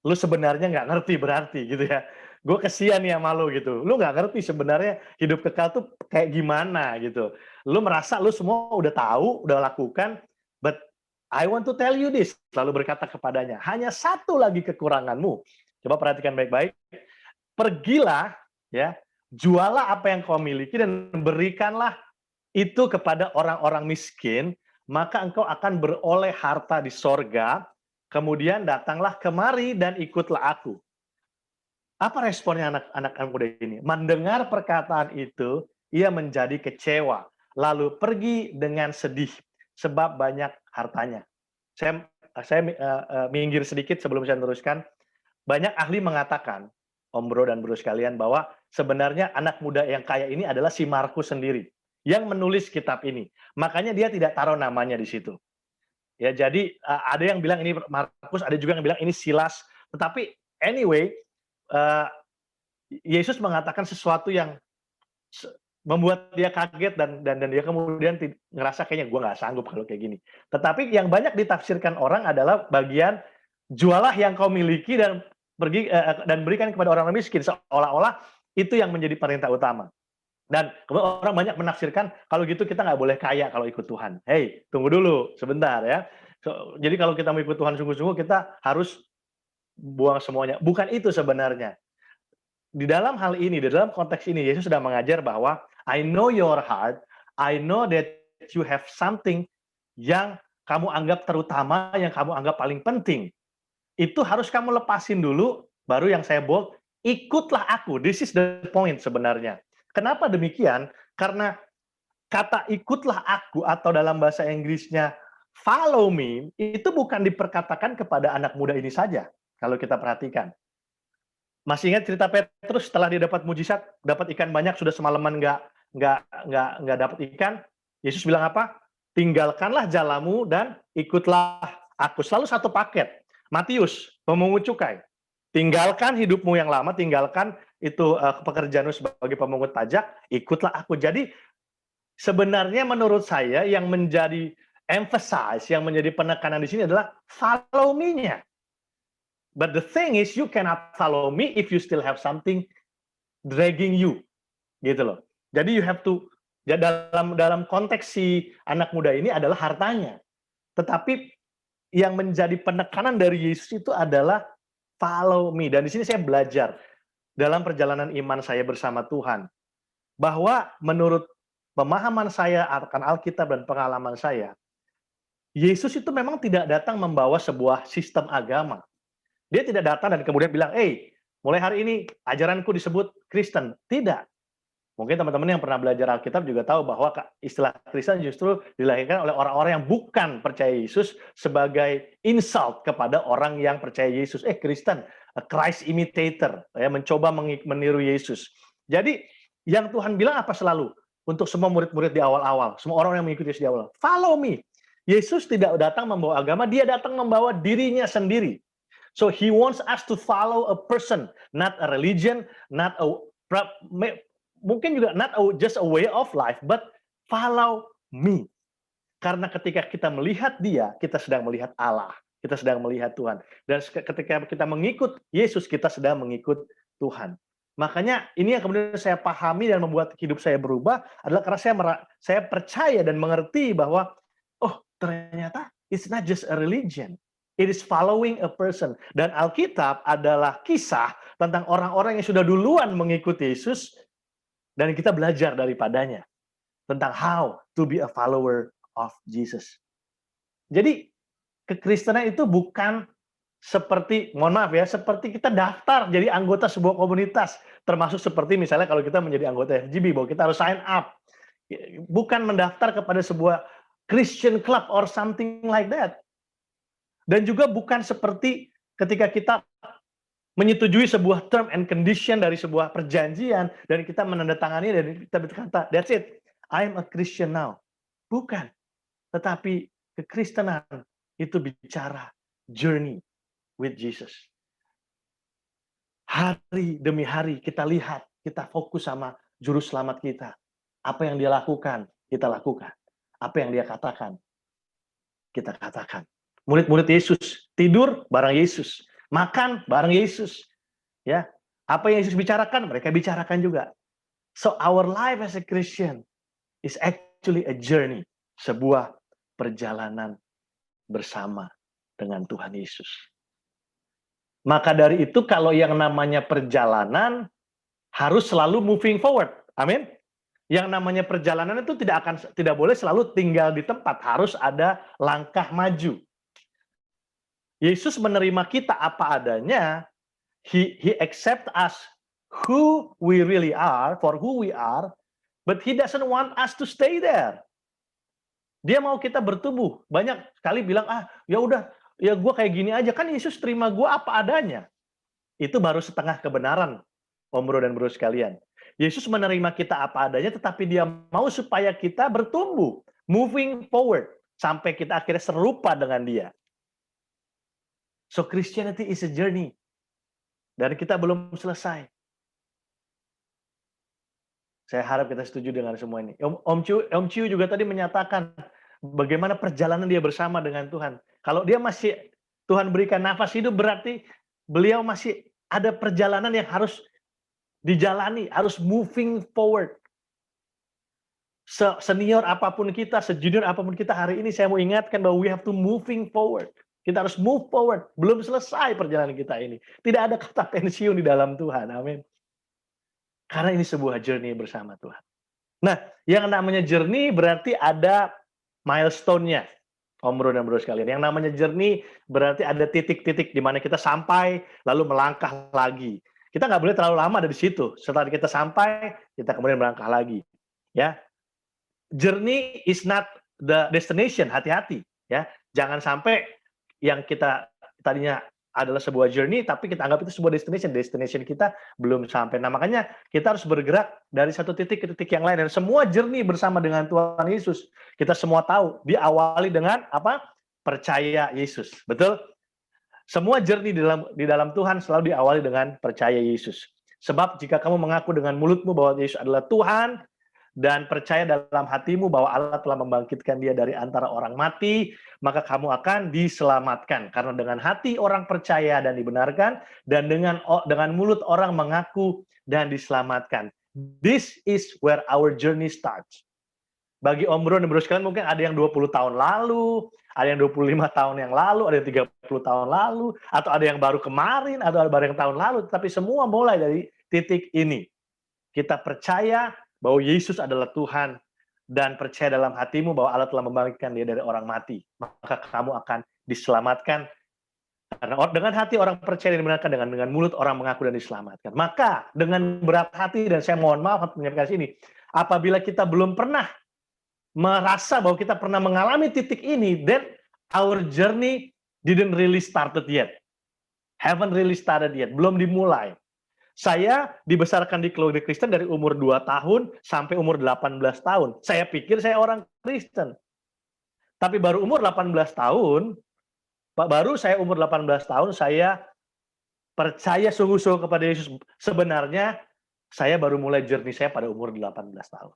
lu sebenarnya nggak ngerti berarti gitu ya. Gue kesian ya sama lu gitu. Lu nggak ngerti sebenarnya hidup kekal tuh kayak gimana gitu. Lu merasa lu semua udah tahu, udah lakukan, but I want to tell you this. Lalu berkata kepadanya, hanya satu lagi kekuranganmu. Coba perhatikan baik-baik. Pergilah, ya, jualah apa yang kau miliki dan berikanlah itu kepada orang-orang miskin, maka engkau akan beroleh harta di sorga, kemudian datanglah kemari dan ikutlah aku. Apa responnya anak-anak muda ini? Mendengar perkataan itu, ia menjadi kecewa, lalu pergi dengan sedih, sebab banyak hartanya. Saya minggir sedikit sebelum saya teruskan. Banyak ahli mengatakan, Om Bro dan Bro sekalian, bahwa sebenarnya anak muda yang kaya ini adalah si Markus sendiri yang menulis kitab ini. Makanya dia tidak taruh namanya di situ. Ya, jadi ada yang bilang ini Markus, ada juga yang bilang ini Silas. Tetapi anyway, Yesus mengatakan sesuatu yang membuat dia kaget dan dia kemudian ngerasa kayaknya gue nggak sanggup kalau kayak gini. Tetapi yang banyak ditafsirkan orang adalah bagian jualah yang kau miliki dan pergi dan berikan kepada orang miskin, seolah-olah itu yang menjadi perintah utama. Dan kemudian orang banyak menafsirkan, kalau gitu kita nggak boleh kaya kalau ikut Tuhan. Hey, tunggu dulu sebentar ya. Jadi kalau kita mau ikut Tuhan sungguh-sungguh, kita harus buang semuanya. Bukan itu sebenarnya. Di dalam hal ini, di dalam konteks ini, Yesus sudah mengajar bahwa I know your heart, I know that you have something yang kamu anggap terutama, yang kamu anggap paling penting. Itu harus kamu lepasin dulu, baru yang saya bold, ikutlah aku. This is the point sebenarnya. Kenapa demikian? Karena kata ikutlah aku atau dalam bahasa Inggrisnya follow me, itu bukan diperkatakan kepada anak muda ini saja, kalau kita perhatikan. Masih ingat cerita Petrus setelah dia dapat mujizat, dapat ikan banyak, sudah semalaman nggak dapat ikan, Yesus bilang apa? Tinggalkanlah jalamu dan ikutlah aku. Selalu satu paket. Matius, pemungut cukai. Tinggalkan hidupmu yang lama, tinggalkan itu pekerjaanmu sebagai pemungut pajak, ikutlah aku. Jadi sebenarnya menurut saya yang menjadi emphasize, yang menjadi penekanan di sini adalah follow me-nya. But the thing is, you cannot follow me if you still have something dragging you, gitu loh. Jadi you have to, ya dalam konteks si anak muda ini adalah hartanya. Tetapi yang menjadi penekanan dari Yesus itu adalah follow me. Dan di sini saya belajar dalam perjalanan iman saya bersama Tuhan, bahwa menurut pemahaman saya akan Alkitab dan pengalaman saya, Yesus itu memang tidak datang membawa sebuah sistem agama. Dia tidak datang dan kemudian bilang, mulai hari ini ajaranku disebut Kristen. Tidak. Mungkin teman-teman yang pernah belajar Alkitab juga tahu bahwa istilah Kristen justru dilahirkan oleh orang-orang yang bukan percaya Yesus sebagai insult kepada orang yang percaya Yesus. Kristen, Christ imitator, ya, mencoba meniru Yesus. Jadi yang Tuhan bilang apa selalu? Untuk semua murid-murid di awal-awal, semua orang yang mengikuti Yesus di awal, follow me. Yesus tidak datang membawa agama, dia datang membawa dirinya sendiri. So he wants us to follow a person, not a religion, not a mungkin juga not just a way of life, but follow me. Karena ketika kita melihat dia, kita sedang melihat Allah. Kita sedang melihat Tuhan. Dan ketika kita mengikut Yesus, kita sedang mengikut Tuhan. Makanya ini yang kemudian saya pahami dan membuat hidup saya berubah adalah karena saya percaya dan mengerti bahwa, ternyata it's not just a religion. It is following a person. Dan Alkitab adalah kisah tentang orang-orang yang sudah duluan mengikuti Yesus, dan kita belajar daripadanya tentang how to be a follower of Jesus. Jadi kekristenan itu bukan seperti, mohon maaf ya, seperti kita daftar jadi anggota sebuah komunitas, termasuk seperti misalnya kalau kita menjadi anggota FGB, bahwa kita harus sign up. Bukan mendaftar kepada sebuah Christian club or something like that. Dan juga bukan seperti ketika kita menyetujui sebuah term and condition dari sebuah perjanjian, dan kita menandatangani dan kita berkata, that's it, I'm a Christian now. Bukan. Tetapi kekristenan itu bicara journey with Jesus. Hari demi hari kita lihat, kita fokus sama juru selamat kita. Apa yang dia lakukan, kita lakukan. Apa yang dia katakan, kita katakan. Murid-murid Yesus tidur bareng Yesus. Makan bareng Yesus, ya. Apa yang Yesus bicarakan, mereka bicarakan juga. So our life as a Christian is actually a journey, sebuah perjalanan bersama dengan Tuhan Yesus. Maka dari itu kalau yang namanya perjalanan harus selalu moving forward, amin. Yang namanya perjalanan itu tidak boleh selalu tinggal di tempat, harus ada langkah maju. Yesus menerima kita apa adanya. He accept us who we really are, for who we are, but he doesn't want us to stay there. Dia mau kita bertumbuh. Banyak sekali bilang, ya udah, ya gue kayak gini aja. Kan Yesus terima gue apa adanya. Itu baru setengah kebenaran, Om Bro dan Bro sekalian. Yesus menerima kita apa adanya, tetapi dia mau supaya kita bertumbuh, moving forward, sampai kita akhirnya serupa dengan dia. So Christianity is a journey. Dan kita belum selesai. Saya harap kita setuju dengan semua ini. Om Chiu juga tadi menyatakan bagaimana perjalanan dia bersama dengan Tuhan. Kalau dia masih, Tuhan berikan nafas hidup, berarti beliau masih ada perjalanan yang harus dijalani, harus moving forward. Senior apapun kita, sejunior apapun kita, hari ini saya mau ingatkan bahwa we have to moving forward. Kita harus move forward. Belum selesai perjalanan kita ini. Tidak ada kata pensiun di dalam Tuhan. Amin. Karena ini sebuah journey bersama Tuhan. Nah, yang namanya journey berarti ada milestone-nya. Om Bro dan Bro sekalian. Yang namanya journey berarti ada titik-titik di mana kita sampai, lalu melangkah lagi. Kita nggak boleh terlalu lama ada di situ. Setelah kita sampai, kita kemudian melangkah lagi. Ya, journey is not the destination. Hati-hati. Ya, jangan sampai yang kita tadinya adalah sebuah journey, tapi kita anggap itu sebuah destination. Destination kita belum sampai. Nah, makanya kita harus bergerak dari satu titik ke titik yang lain. Dan semua journey bersama dengan Tuhan Yesus, kita semua tahu, diawali dengan apa? Percaya Yesus. Betul? Semua journey di dalam Tuhan selalu diawali dengan percaya Yesus. Sebab jika kamu mengaku dengan mulutmu bahwa Yesus adalah Tuhan, dan percaya dalam hatimu bahwa Allah telah membangkitkan dia dari antara orang mati, maka kamu akan diselamatkan. Karena dengan hati orang percaya dan dibenarkan, dan dengan mulut orang mengaku dan diselamatkan. This is where our journey starts. Bagi Om Bro dan Bro sekalian mungkin ada yang 20 tahun lalu, ada yang 25 tahun yang lalu, ada yang 30 tahun lalu, atau ada yang baru kemarin, atau ada yang tahun lalu, tapi semua mulai dari titik ini. Kita percaya bahwa Yesus adalah Tuhan, dan percaya dalam hatimu bahwa Allah telah membangkitkan dia dari orang mati, maka kamu akan diselamatkan. Karena dengan hati orang percaya dan dibenarkan, dengan mulut orang mengaku dan diselamatkan. Maka dengan berat hati, dan saya mohon maaf untuk menyampaikan sini, apabila kita belum pernah merasa bahwa kita pernah mengalami titik ini, then our journey didn't really started yet. Haven't really started yet, belum dimulai. Saya dibesarkan di keluarga Kristen dari umur 2 tahun sampai umur 18 tahun. Saya pikir saya orang Kristen. Tapi baru umur 18 tahun, saya percaya sungguh-sungguh kepada Yesus. Sebenarnya saya baru mulai journey saya pada umur 18 tahun.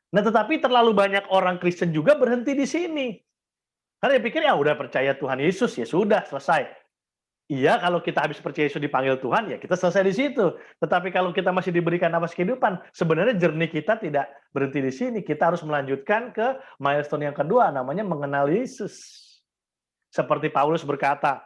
Nah, tetapi terlalu banyak orang Kristen juga berhenti di sini. Karena dia pikir ya udah percaya Tuhan Yesus, ya sudah selesai. Iya, kalau kita habis percaya Yesus dipanggil Tuhan, ya kita selesai di situ. Tetapi kalau kita masih diberikan nafas kehidupan, sebenarnya journey kita tidak berhenti di sini. Kita harus melanjutkan ke milestone yang kedua, namanya mengenal Yesus. Seperti Paulus berkata,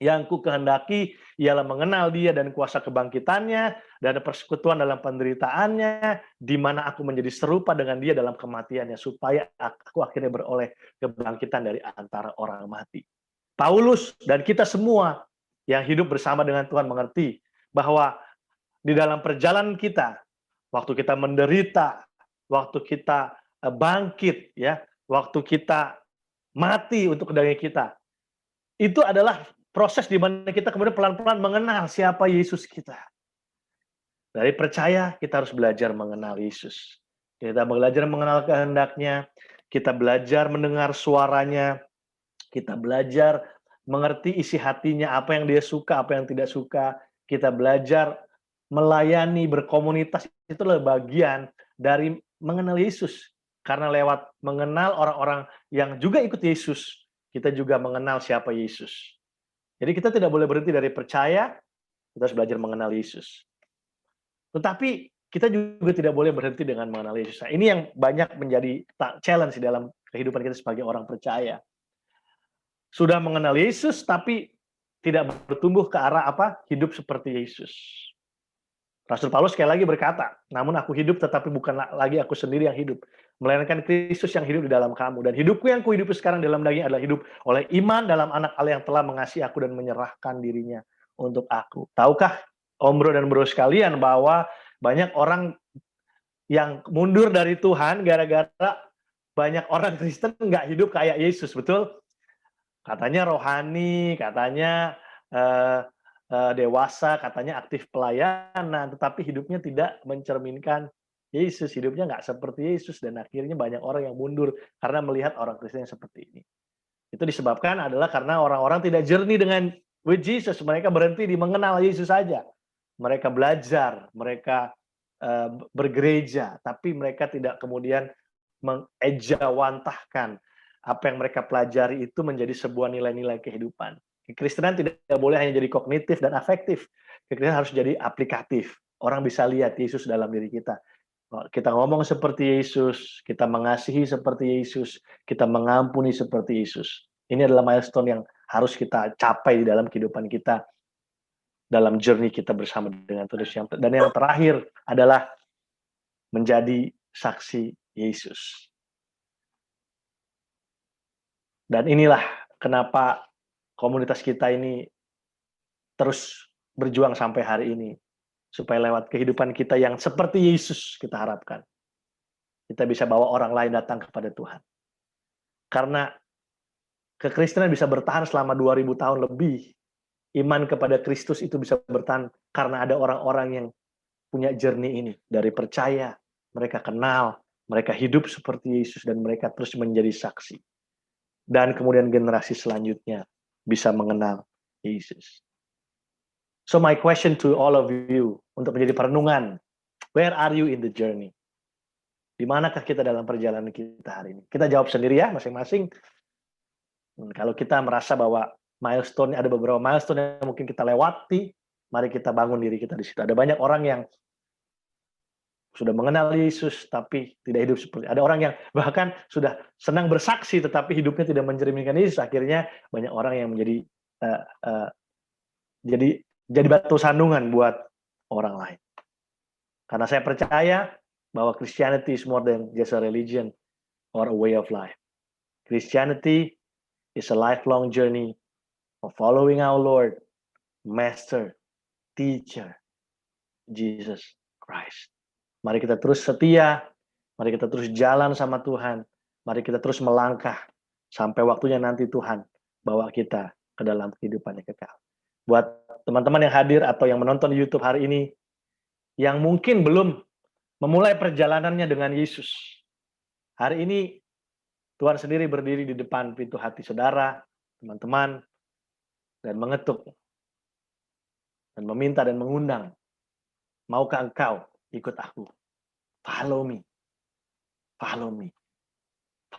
yang ku kehendaki ialah mengenal dia dan kuasa kebangkitannya, dan persekutuan dalam penderitaannya, di mana aku menjadi serupa dengan dia dalam kematiannya, supaya aku akhirnya beroleh kebangkitan dari antara orang mati. Paulus dan kita semua yang hidup bersama dengan Tuhan mengerti bahwa di dalam perjalanan kita, waktu kita menderita, waktu kita bangkit, ya, waktu kita mati untuk kedamaian kita, itu adalah proses di mana kita kemudian pelan-pelan mengenal siapa Yesus kita. Dari percaya, kita harus belajar mengenal Yesus. Kita belajar mengenal kehendaknya, kita belajar mendengar suaranya, kita belajar mengerti isi hatinya, apa yang dia suka, apa yang tidak suka. Kita belajar melayani, berkomunitas, itulah bagian dari mengenal Yesus. Karena lewat mengenal orang-orang yang juga ikut Yesus, kita juga mengenal siapa Yesus. Jadi kita tidak boleh berhenti dari percaya, kita harus belajar mengenal Yesus. Tetapi kita juga tidak boleh berhenti dengan mengenal Yesus. Nah, ini yang banyak menjadi challenge di dalam kehidupan kita sebagai orang percaya. Sudah mengenal Yesus, tapi tidak bertumbuh ke arah apa? Hidup seperti Yesus. Rasul Paulus sekali lagi berkata, namun aku hidup tetapi bukan lagi aku sendiri yang hidup, melainkan Kristus yang hidup di dalam kamu. Dan hidupku yang kuhidupi sekarang dalam daging adalah hidup oleh iman dalam anak Allah yang telah mengasihi aku dan menyerahkan dirinya untuk aku. Tahukah Om Bro dan Bro sekalian bahwa banyak orang yang mundur dari Tuhan gara-gara banyak orang Kristen nggak hidup kayak Yesus, betul? Katanya rohani, katanya dewasa, katanya aktif pelayanan, tetapi hidupnya tidak mencerminkan Yesus, hidupnya nggak seperti Yesus, dan akhirnya banyak orang yang mundur karena melihat orang Kristen yang seperti ini. Itu disebabkan adalah karena orang-orang tidak journey dengan with Jesus, mereka berhenti di mengenal Yesus saja. Mereka belajar, mereka bergereja, tapi mereka tidak kemudian mengejawantahkan apa yang mereka pelajari itu menjadi sebuah nilai-nilai kehidupan. Kekristenan tidak boleh hanya jadi kognitif dan afektif. Kekristenan harus jadi aplikatif. Orang bisa lihat Yesus dalam diri kita. Kita ngomong seperti Yesus, kita mengasihi seperti Yesus, kita mengampuni seperti Yesus. Ini adalah milestone yang harus kita capai di dalam kehidupan kita, dalam journey kita bersama dengan Tuhan. Dan yang terakhir adalah menjadi saksi Yesus. Dan inilah kenapa komunitas kita ini terus berjuang sampai hari ini. Supaya lewat kehidupan kita yang seperti Yesus kita harapkan. Kita bisa bawa orang lain datang kepada Tuhan. Karena kekristenan bisa bertahan selama 2000 tahun lebih. Iman kepada Kristus itu bisa bertahan karena ada orang-orang yang punya journey ini. Dari percaya, mereka kenal, mereka hidup seperti Yesus, dan mereka terus menjadi saksi. Dan kemudian generasi selanjutnya bisa mengenal Yesus. So my question to all of you, untuk menjadi perenungan, where are you in the journey? Di manakah kita dalam perjalanan kita hari ini? Kita jawab sendiri ya, masing-masing. Kalau kita merasa bahwa milestone, ada beberapa milestone yang mungkin kita lewati, mari kita bangun diri kita di situ. Ada banyak orang yang sudah mengenal Yesus, tapi tidak hidup seperti. Ada orang yang bahkan sudah senang bersaksi, tetapi hidupnya tidak mencerminkan Yesus. Akhirnya banyak orang yang menjadi jadi batu sandungan buat orang lain. Karena saya percaya bahwa Christianity is more than just a religion or a way of life. Christianity is a lifelong journey of following our Lord, Master, Teacher, Jesus Christ. Mari kita terus setia, mari kita terus jalan sama Tuhan, mari kita terus melangkah sampai waktunya nanti Tuhan bawa kita ke dalam kehidupan yang kekal. Buat teman-teman yang hadir atau yang menonton di YouTube hari ini, yang mungkin belum memulai perjalanannya dengan Yesus. Hari ini Tuhan sendiri berdiri di depan pintu hati saudara, teman-teman, dan mengetuk, dan meminta dan mengundang. Maukah engkau ikut aku? Follow me. Follow me.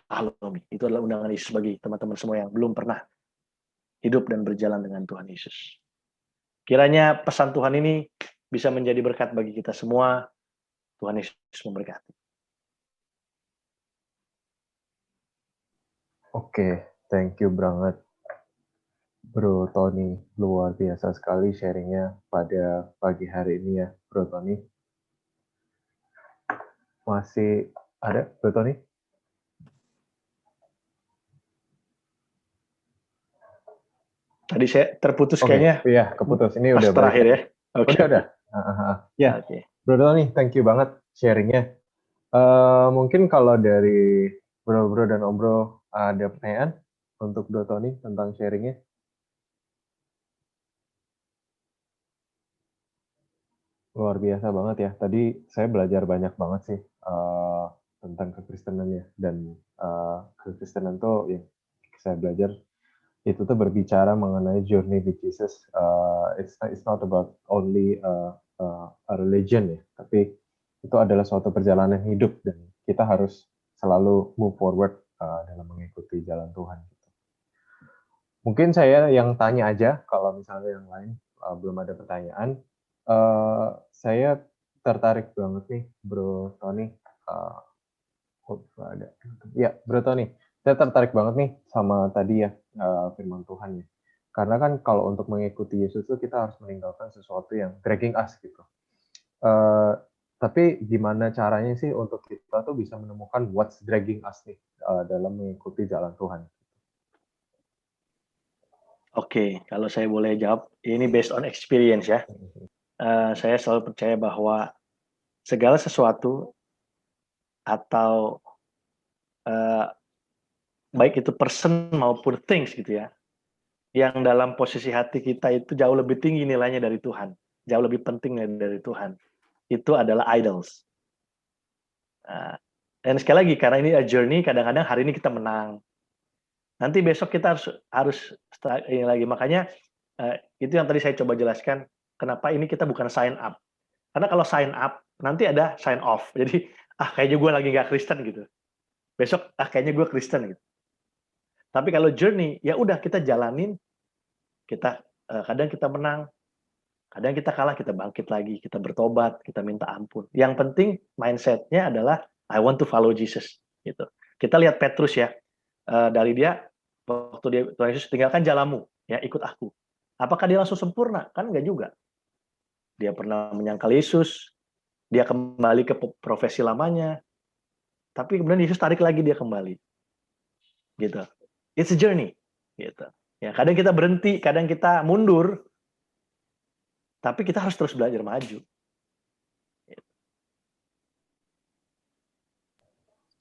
Follow me. Itu adalah undangan Yesus bagi teman-teman semua yang belum pernah hidup dan berjalan dengan Tuhan Yesus. Kiranya pesan Tuhan ini bisa menjadi berkat bagi kita semua. Tuhan Yesus memberkati. Oke, thank you banget Bro Tony. Luar biasa sekali sharingnya pada pagi hari ini ya, Bro Tony. Masih ada, Bro Tony? Tadi saya terputus kayaknya. Iya, keputus. Ini udah terakhir ya. Oke. Udah. Ya, Bro Tony, thank you banget sharingnya. Mungkin kalau dari bro-bro dan om-bro ada pertanyaan untuk Bro Tony tentang sharingnya? Luar biasa banget ya. Tadi saya belajar banyak banget sih tentang kekristenannya, dan kekristenan tuh yang saya belajar itu tuh berbicara mengenai journey with Jesus. It's not about only a religion ya, tapi itu adalah suatu perjalanan hidup, dan kita harus selalu move forward dalam mengikuti jalan Tuhan. Mungkin saya yang tanya aja, kalau misalnya yang lain belum ada pertanyaan. Saya tertarik banget nih, Bro Tony. Ya, Bro Tony, saya tertarik banget nih sama tadi ya firman Tuhan ya. Karena kan kalau untuk mengikuti Yesus itu kita harus meninggalkan sesuatu yang dragging us gitu. Tapi gimana caranya sih untuk kita tuh bisa menemukan what's dragging us nih dalam mengikuti jalan Tuhan? Oke, kalau saya boleh jawab, ini based on experience ya. Saya selalu percaya bahwa segala sesuatu atau baik itu person maupun things gitu ya, yang dalam posisi hati kita itu jauh lebih tinggi nilainya dari Tuhan, jauh lebih penting dari Tuhan, itu adalah idols. Dan sekali lagi, karena ini a journey, kadang-kadang hari ini kita menang, nanti besok kita harus ini lagi. Makanya itu yang tadi saya coba jelaskan, kenapa ini kita bukan sign up. Karena kalau sign up, nanti ada sign off. Jadi, kayaknya gue lagi nggak Kristen gitu. Besok, kayaknya gue Kristen gitu. Tapi kalau journey, ya udah kita jalanin. Kita kadang kita menang, Kadang kita kalah, kita bangkit lagi, kita bertobat, kita minta ampun. Yang penting mindset-nya adalah I want to follow Jesus. Gitu. Kita lihat Petrus ya, dari dia waktu Tuhan Yesus tinggalkan jalanmu, ya ikut aku. Apakah dia langsung sempurna? Kan enggak juga. Dia pernah menyangkal Yesus, dia kembali ke profesi lamanya, tapi kemudian Yesus tarik lagi dia kembali. Gitu. It's a journey. Gitu. Ya, kadang kita berhenti, kadang kita mundur, tapi kita harus terus belajar maju.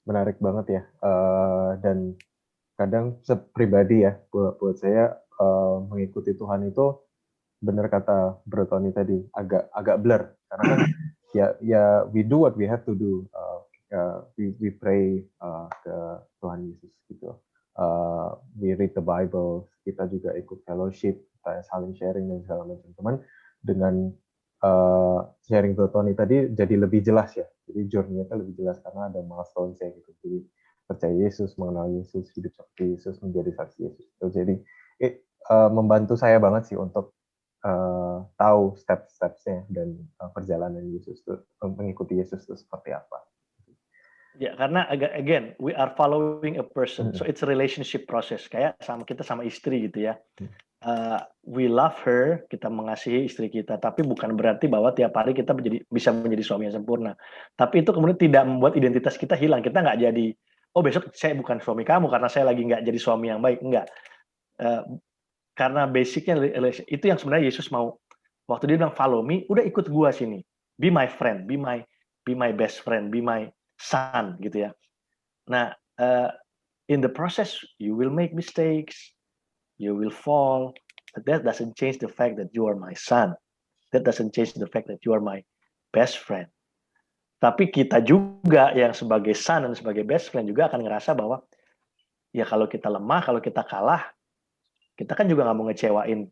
Menarik banget ya. Dan kadang pribadi ya, buat saya mengikuti Tuhan itu benar kata Bro Tony tadi, agak blur. Karena kan ya we do what we have to do. We pray ke Tuhan Yesus gitu. We read the Bible, kita juga ikut fellowship, kita saling sharing dan segala macam. Teman dengan sharing Bro Tony tadi jadi lebih jelas ya. Jadi journey-nya lebih jelas karena ada milestone-nya gitu. Jadi percaya Yesus, mengenal Yesus, hidup seperti Yesus, menjadi saksi Yesus. Jadi membantu saya banget sih untuk tahu step-stepsnya dan perjalanan Yesus itu, mengikuti Yesus itu seperti apa. Ya, karena again, we are following a person, so it's a relationship process. Kayak kita sama istri gitu ya. We love her, kita mengasihi istri kita, tapi bukan berarti bahwa tiap hari kita bisa menjadi suami yang sempurna. Tapi itu kemudian tidak membuat identitas kita hilang. Kita nggak jadi, oh besok saya bukan suami kamu karena saya lagi nggak jadi suami yang baik. Enggak. Karena basicnya itu yang sebenarnya Yesus mau. Waktu dia bilang follow me, udah ikut gua sini. Be my friend, be my best friend, be my son gitu ya. Nah, in the process you will make mistakes. You will fall, but that doesn't change the fact that you are my son. That doesn't change the fact that you are my best friend. Tapi kita juga yang sebagai son dan sebagai best friend juga akan ngerasa bahwa ya kalau kita lemah, kalau kita kalah, kita kan juga nggak mau ngecewain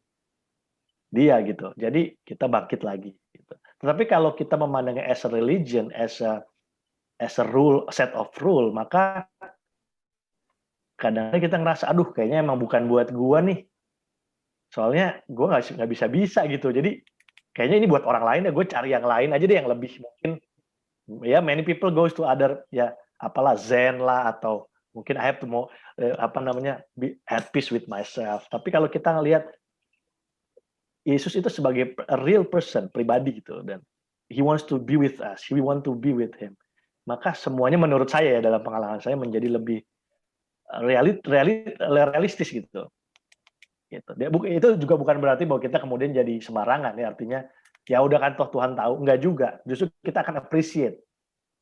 dia gitu. Jadi kita bangkit lagi. Gitu. Tetapi kalau kita memandangnya as a religion, as a rule, set of rule, maka kadang kita ngerasa, aduh kayaknya emang bukan buat gua nih. Soalnya gua nggak bisa gitu. Jadi kayaknya ini buat orang lain ya, gue cari yang lain aja deh yang lebih mungkin. Ya, many people goes to other, ya apalah Zen lah, atau mungkin I have to be at peace with myself. Tapi kalau kita ngelihat Yesus itu sebagai a real person, pribadi gitu, dan He wants to be with us, we want to be with Him. Maka semuanya menurut saya ya, dalam pengalaman saya menjadi lebih realistis gitu. Itu juga bukan berarti bahwa kita kemudian jadi sembarangan ya, artinya ya udah kan toh Tuhan tahu, enggak juga. Justru kita akan appreciate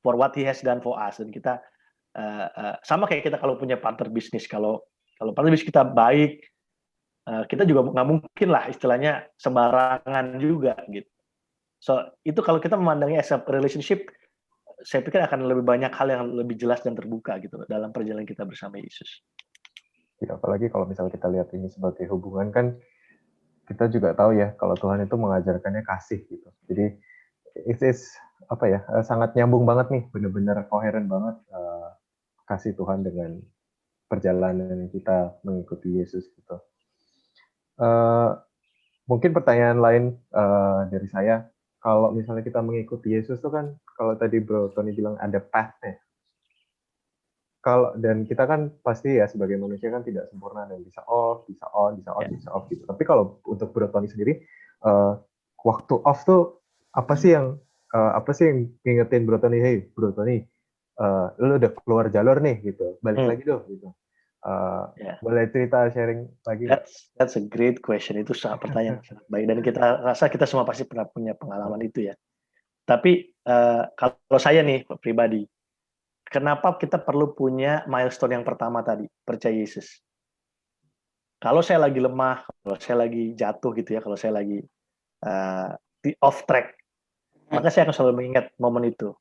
for what He has done for us, dan kita sama kayak kita kalau punya partner bisnis, kalau partner bisnis kita baik, kita juga nggak mungkin lah istilahnya sembarangan juga gitu. So itu kalau kita memandangnya as a relationship, saya pikir akan lebih banyak hal yang lebih jelas dan terbuka gitu dalam perjalanan kita bersama Yesus. Ya, apalagi kalau misalnya kita lihat ini sebagai hubungan, kan kita juga tahu ya kalau Tuhan itu mengajarkannya kasih gitu. Jadi sangat nyambung banget nih, benar-benar koheren banget kasih Tuhan dengan perjalanan kita mengikuti Yesus gitu. Mungkin pertanyaan lain dari saya, kalau misalnya kita mengikuti Yesus itu kan, kalau tadi Bro Tony bilang ada path-nya. Dan kita kan pasti ya sebagai manusia kan tidak sempurna, dan bisa off gitu. Tapi kalau untuk Bro Tony sendiri, waktu off tuh apa sih yang ngingetin Bro Tony, hey Bro Tony, lu udah keluar jalur nih gitu, balik lagi dong gitu. Boleh cerita sharing lagi? That's a great question. Itu pertanyaan sangat baik, dan kita rasa kita semua pasti pernah punya pengalaman itu ya. Tapi kalau saya nih pribadi, kenapa kita perlu punya milestone yang pertama tadi, percaya Yesus? Kalau saya lagi lemah, kalau saya lagi jatuh gitu ya, kalau saya lagi off track, maka saya akan selalu mengingat momen itu.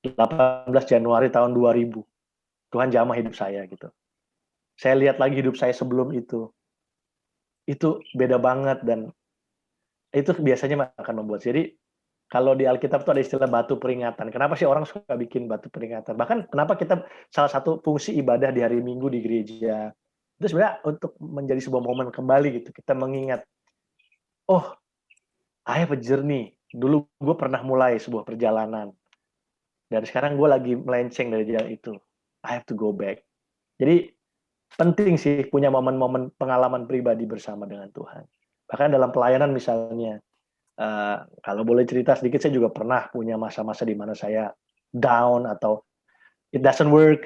18 Januari tahun 2000, Tuhan jamah hidup saya gitu. Saya lihat lagi hidup saya sebelum itu beda banget, dan itu biasanya akan membuat. Jadi kalau di Alkitab itu ada istilah batu peringatan. Kenapa sih orang suka bikin batu peringatan? Bahkan kenapa kita salah satu fungsi ibadah di hari Minggu di gereja itu sebenarnya untuk menjadi sebuah momen kembali gitu. Kita mengingat, oh I have a journey. Dulu gue pernah mulai sebuah perjalanan. Dan sekarang gue lagi melenceng dari jalan itu. I have to go back. Jadi penting sih punya momen-momen pengalaman pribadi bersama dengan Tuhan. Bahkan dalam pelayanan misalnya, kalau boleh cerita sedikit, saya juga pernah punya masa-masa di mana saya down atau it doesn't work.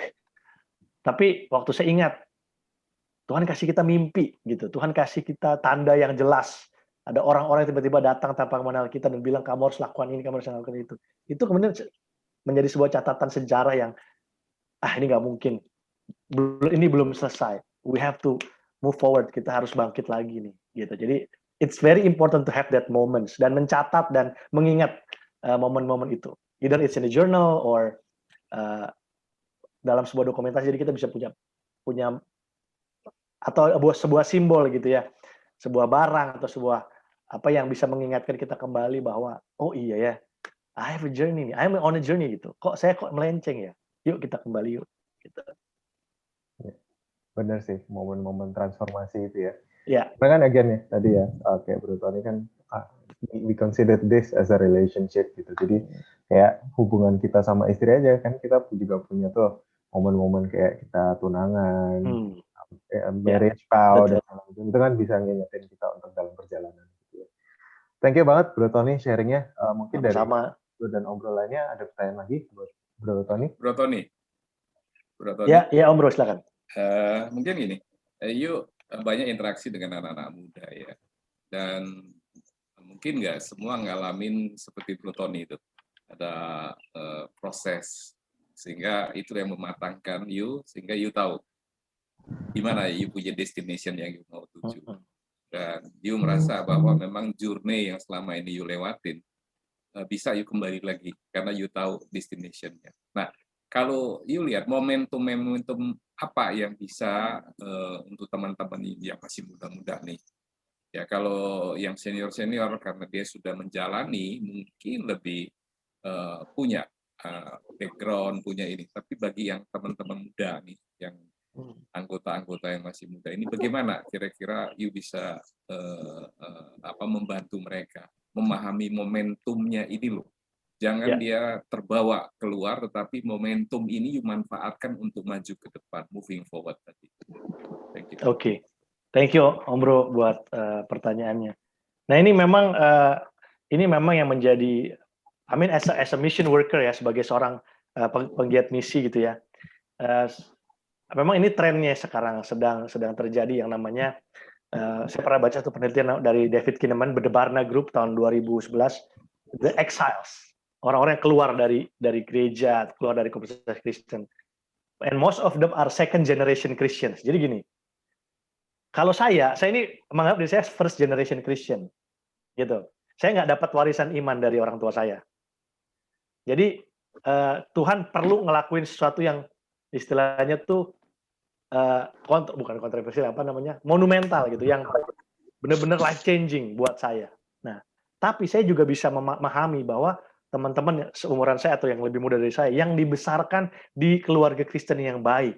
Tapi waktu saya ingat, Tuhan kasih kita mimpi gitu. Tuhan kasih kita tanda yang jelas. Ada orang-orang yang tiba-tiba datang tanpa mengenal kita dan bilang kamu harus lakukan ini, kamu harus lakukan itu. Itu kemudian menjadi sebuah catatan sejarah yang ini nggak mungkin. Ini belum selesai. We have to move forward. Kita harus bangkit lagi nih. Gitu. Jadi it's very important to have that moments dan mencatat dan mengingat momen-momen itu. Either it's in a journal or dalam sebuah dokumentasi. Jadi kita bisa punya atau sebuah simbol gitu ya, sebuah barang atau sebuah apa yang bisa mengingatkan kita kembali bahwa oh iya ya, I have a journey nih, I'm on a journey gitu. Kok saya melenceng ya? Yuk kita kembali yuk. Gitu. Benar sih, momen-momen transformasi itu ya. Ya. Karena kan again ya tadi ya, kayak Bro Tony kan we consider this as a relationship gitu. Jadi kayak hubungan kita sama istri aja kan, kita juga punya tuh momen-momen kayak kita tunangan, marriage vow dan lain-lain. Itu kan bisa ngingetin kita untuk dalam perjalanan. Gitu ya. Thank you banget Bro Tony sharingnya. Mungkin sama-sama. dari dan obrolannya ada pertanyaan lagi buat Bro Tony. Bro Tony. Ya Om Bro, silakan. Mungkin gini, yuk banyak interaksi dengan anak-anak muda ya, dan mungkin nggak semua ngalamin seperti Bro Tony itu, ada proses sehingga itu yang mematangkan you, sehingga you tahu di mana you punya destination yang you mau tuju, dan you merasa bahwa memang journey yang selama ini you lewatin bisa you kembali lagi karena you tahu destinationnya. Nah, kalau you lihat momentum apa yang bisa untuk teman-teman yang masih muda-muda nih, ya kalau yang senior-senior karena dia sudah menjalani mungkin lebih punya background, punya ini, tapi bagi yang teman-teman muda nih, yang anggota-anggota yang masih muda ini, bagaimana kira-kira you bisa membantu mereka memahami momentumnya ini loh. Jangan dia terbawa keluar, tetapi momentum ini manfaatkan untuk maju ke depan, moving forward tadi. Thank you. Oke. Thank you Om Bro buat pertanyaannya. Nah ini memang yang menjadi, as a mission worker ya, sebagai seorang penggiat misi gitu ya. Memang ini trennya sekarang sedang terjadi yang namanya, saya pernah baca tuh penelitian dari David Kinnaman, Barna Group tahun 2011, The Exiles. Orang-orang yang keluar dari gereja, keluar dari komunitas Kristen. And most of them are second generation Christians. Jadi gini, kalau saya ini menganggap diri saya first generation Christian. Gitu. Saya nggak dapat warisan iman dari orang tua saya. Jadi Tuhan perlu ngelakuin sesuatu yang istilahnya tuh bukan kontroversial, monumental gitu, yang benar-benar life changing buat saya. Nah, tapi saya juga bisa memahami bahwa teman-teman seumuran saya atau yang lebih muda dari saya yang dibesarkan di keluarga Kristen yang baik,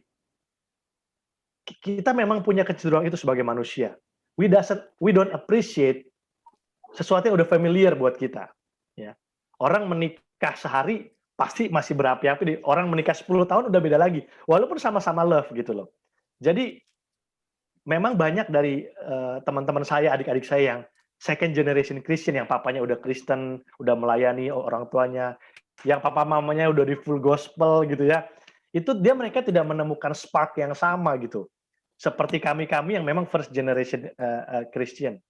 kita memang punya kecenderungan itu sebagai manusia. We don't appreciate sesuatu yang udah familiar buat kita. Ya, orang menikah sehari pasti masih berapi-api. Orang menikah 10 tahun udah beda lagi, walaupun sama-sama love gitu loh. Jadi memang banyak dari teman-teman saya, adik-adik saya yang second generation Christian, yang papanya udah Kristen, udah melayani orang tuanya, yang papa mamanya udah di full gospel gitu ya. Itu mereka tidak menemukan spark yang sama gitu. Seperti kami yang memang first generation Christian.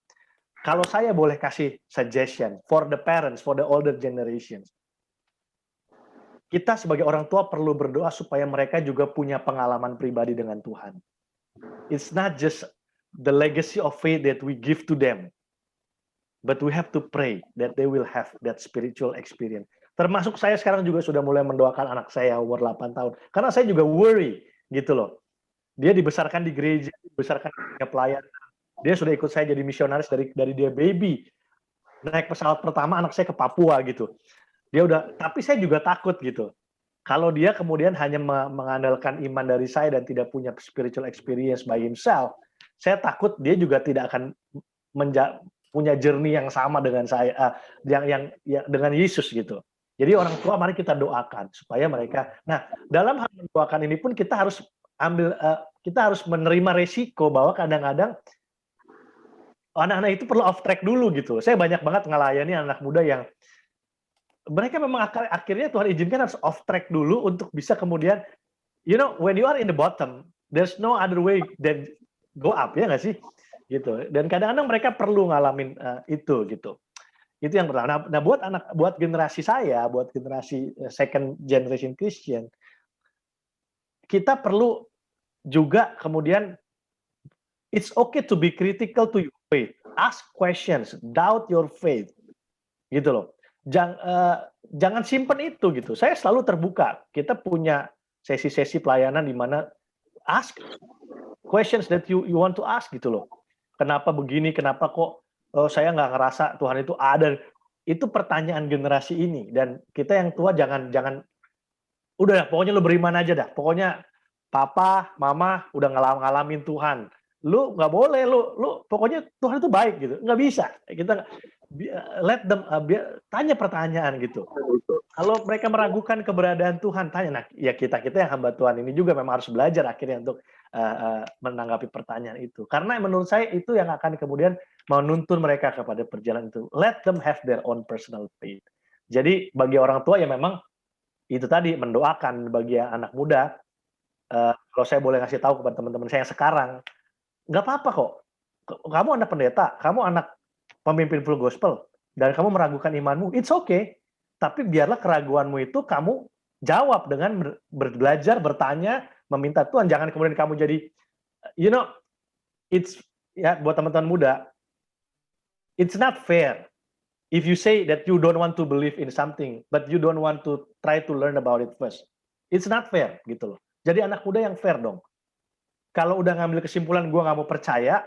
Kalau saya boleh kasih suggestion for the parents, for the older generations, kita sebagai orang tua perlu berdoa supaya mereka juga punya pengalaman pribadi dengan Tuhan. It's not just the legacy of faith that we give to them, but we have to pray that they will have that spiritual experience. Termasuk saya sekarang juga sudah mulai mendoakan anak saya umur 8 tahun. Karena saya juga worry gitu loh. Dia dibesarkan di gereja, dibesarkan di pelayanan. Dia sudah ikut saya jadi misionaris dari dia baby. Naik pesawat pertama anak saya ke Papua gitu. Tapi saya juga takut gitu. Kalau dia kemudian hanya mengandalkan iman dari saya dan tidak punya spiritual experience by himself, saya takut dia juga tidak akan punya journey yang sama dengan saya, yang dengan Yesus gitu. Jadi orang tua mari kita doakan supaya mereka. Nah, dalam hal mendoakan ini pun kita harus kita harus menerima resiko bahwa kadang-kadang anak-anak itu perlu off track dulu gitu. Saya banyak banget ngelayani anak muda yang mereka memang akhirnya Tuhan izinkan harus off track dulu untuk bisa kemudian, when you are in the bottom, there's no other way than go up, ya nggak sih? Gitu. Dan kadang-kadang mereka perlu ngalamin itu gitu. Itu yang pertama. Nah, buat generasi saya, buat generasi second generation Christian, kita perlu juga kemudian it's okay to be critical to your faith. Ask questions, doubt your faith. Gitu loh. Jangan simpen itu gitu. Saya selalu terbuka. Kita punya sesi-sesi pelayanan di mana ask questions that you want to ask gitu loh. Kenapa begini? Kenapa kok saya nggak ngerasa Tuhan itu ada? Itu pertanyaan generasi ini. Dan kita yang tua jangan udah pokoknya lu beriman aja dah. Pokoknya papa, mama udah ngalamin Tuhan. Lu nggak boleh, lu pokoknya Tuhan itu baik gitu. Nggak bisa. Kita let them tanya pertanyaan gitu. Kalau mereka meragukan keberadaan Tuhan, tanya. Nah, ya kita yang hamba Tuhan ini juga memang harus belajar akhirnya untuk menanggapi pertanyaan itu. Karena menurut saya itu yang akan kemudian menuntun mereka kepada perjalanan itu. Let them have their own personal faith. Jadi bagi orang tua ya memang itu tadi mendoakan. Bagi anak muda, kalau saya boleh ngasih tahu kepada teman-teman saya yang sekarang, nggak apa-apa kok. Kamu anak pendeta, kamu anak pemimpin full gospel, dan kamu meragukan imanmu, it's okay. Tapi biarlah keraguanmu itu kamu jawab dengan belajar, bertanya, meminta Tuhan. Jangan kemudian kamu jadi, it's ya buat teman-teman muda, it's not fair if you say that you don't want to believe in something, but you don't want to try to learn about it first. It's not fair gitu loh. Jadi anak muda yang fair dong. Kalau udah ngambil kesimpulan gue nggak mau percaya,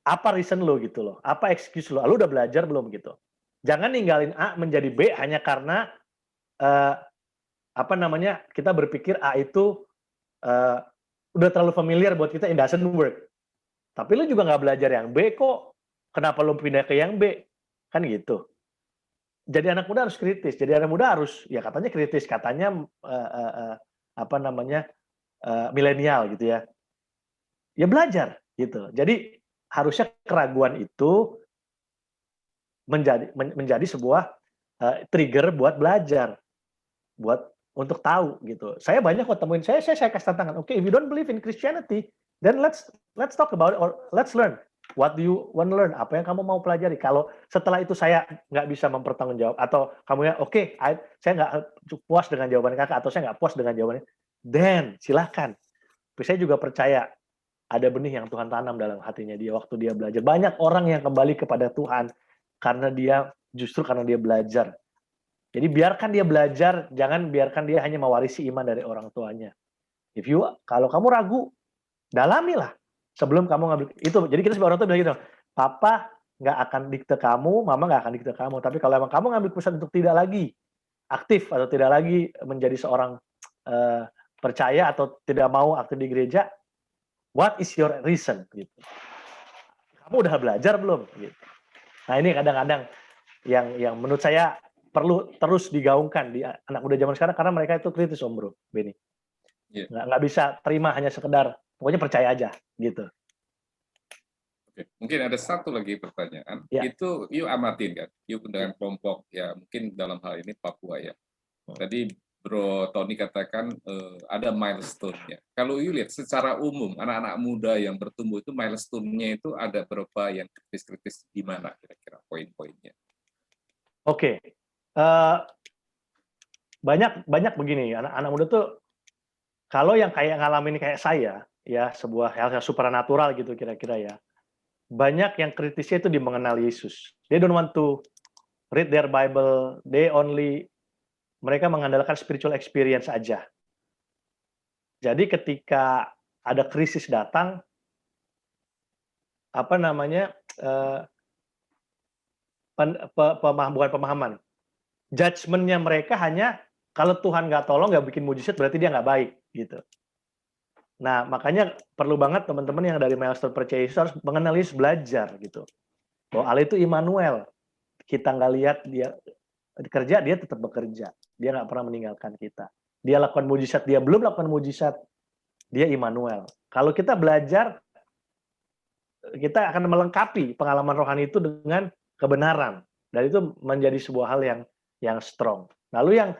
apa reason lo gitu loh? Apa excuse lo? Lo udah belajar belum gitu? Jangan ninggalin A menjadi B hanya karena kita berpikir A itu udah terlalu familiar buat kita, it doesn't work. Tapi lo juga nggak belajar yang B kok. Kenapa lo pindah ke yang B? Kan gitu. Jadi anak muda harus kritis. Jadi anak muda harus, ya katanya kritis, katanya milenial gitu ya. Ya belajar gitu. Jadi harusnya keraguan itu menjadi sebuah trigger buat belajar, untuk tahu gitu. Saya banyak kok temuin, saya kasih tantangan. Oke, if you don't believe in Christianity, then let's talk about it, or let's learn. What do you want to learn? Apa yang kamu mau pelajari? Kalau setelah itu saya nggak bisa mempertanggungjawab, atau kamu saya nggak puas dengan jawaban kakak, atau saya nggak puas dengan jawabannya, then silahkan. Tapi saya juga percaya ada benih yang Tuhan tanam dalam hatinya dia waktu dia belajar. Banyak orang yang kembali kepada Tuhan karena dia belajar. Jadi biarkan dia belajar, jangan biarkan dia hanya mewarisi iman dari orang tuanya. Kalau kamu ragu, dalamilah sebelum kamu ngambil itu. Jadi kita sebagai orang tua bilang gitu, papa nggak akan dikte kamu, mama nggak akan dikte kamu. Tapi kalau emang kamu ngambil keputusan untuk tidak lagi aktif atau tidak lagi menjadi seorang percaya atau tidak mau aktif di gereja, what is your reason? Gitu. Kamu udah belajar belum? Gitu. Nah ini kadang-kadang yang menurut saya perlu terus digaungkan di anak muda zaman sekarang, karena mereka itu kritis, Om Bro, Benny. Yeah. Nggak bisa terima hanya sekedar pokoknya percaya aja gitu. Oke. Mungkin ada satu lagi pertanyaan. Yeah. Itu yuk amatin kan, yuk dengan kelompok ya, mungkin dalam hal ini Papua ya. Tadi Bro Tony katakan ada milestone-nya. Kalau you lihat secara umum anak-anak muda yang bertumbuh itu milestone-nya itu ada berapa yang kritis-kritis, di mana kira-kira poin-poinnya? Oke. Banyak begini, anak-anak muda tuh kalau yang kayak ngalamin kayak saya ya, sebuah hal yang supernatural gitu kira-kira ya. Banyak yang kritisnya itu di mengenal Yesus. They don't want to read their Bible, mereka mengandalkan spiritual experience aja. Jadi ketika ada krisis datang, bukan pemahaman, judgment-nya mereka hanya kalau Tuhan nggak tolong, nggak bikin mujizat, berarti dia nggak baik gitu. Nah makanya perlu banget teman-teman yang dari milestone percaya Yesus harus mengenal Yesus, belajar gitu. bahwa Allah itu Immanuel. Kita nggak lihat dia kerja, dia tetap bekerja. Dia nggak pernah meninggalkan kita. Dia lakukan mujizat, dia belum lakukan mujizat, dia Immanuel. Kalau kita belajar, kita akan melengkapi pengalaman rohani itu dengan kebenaran. Dan itu menjadi sebuah hal yang strong. Lalu yang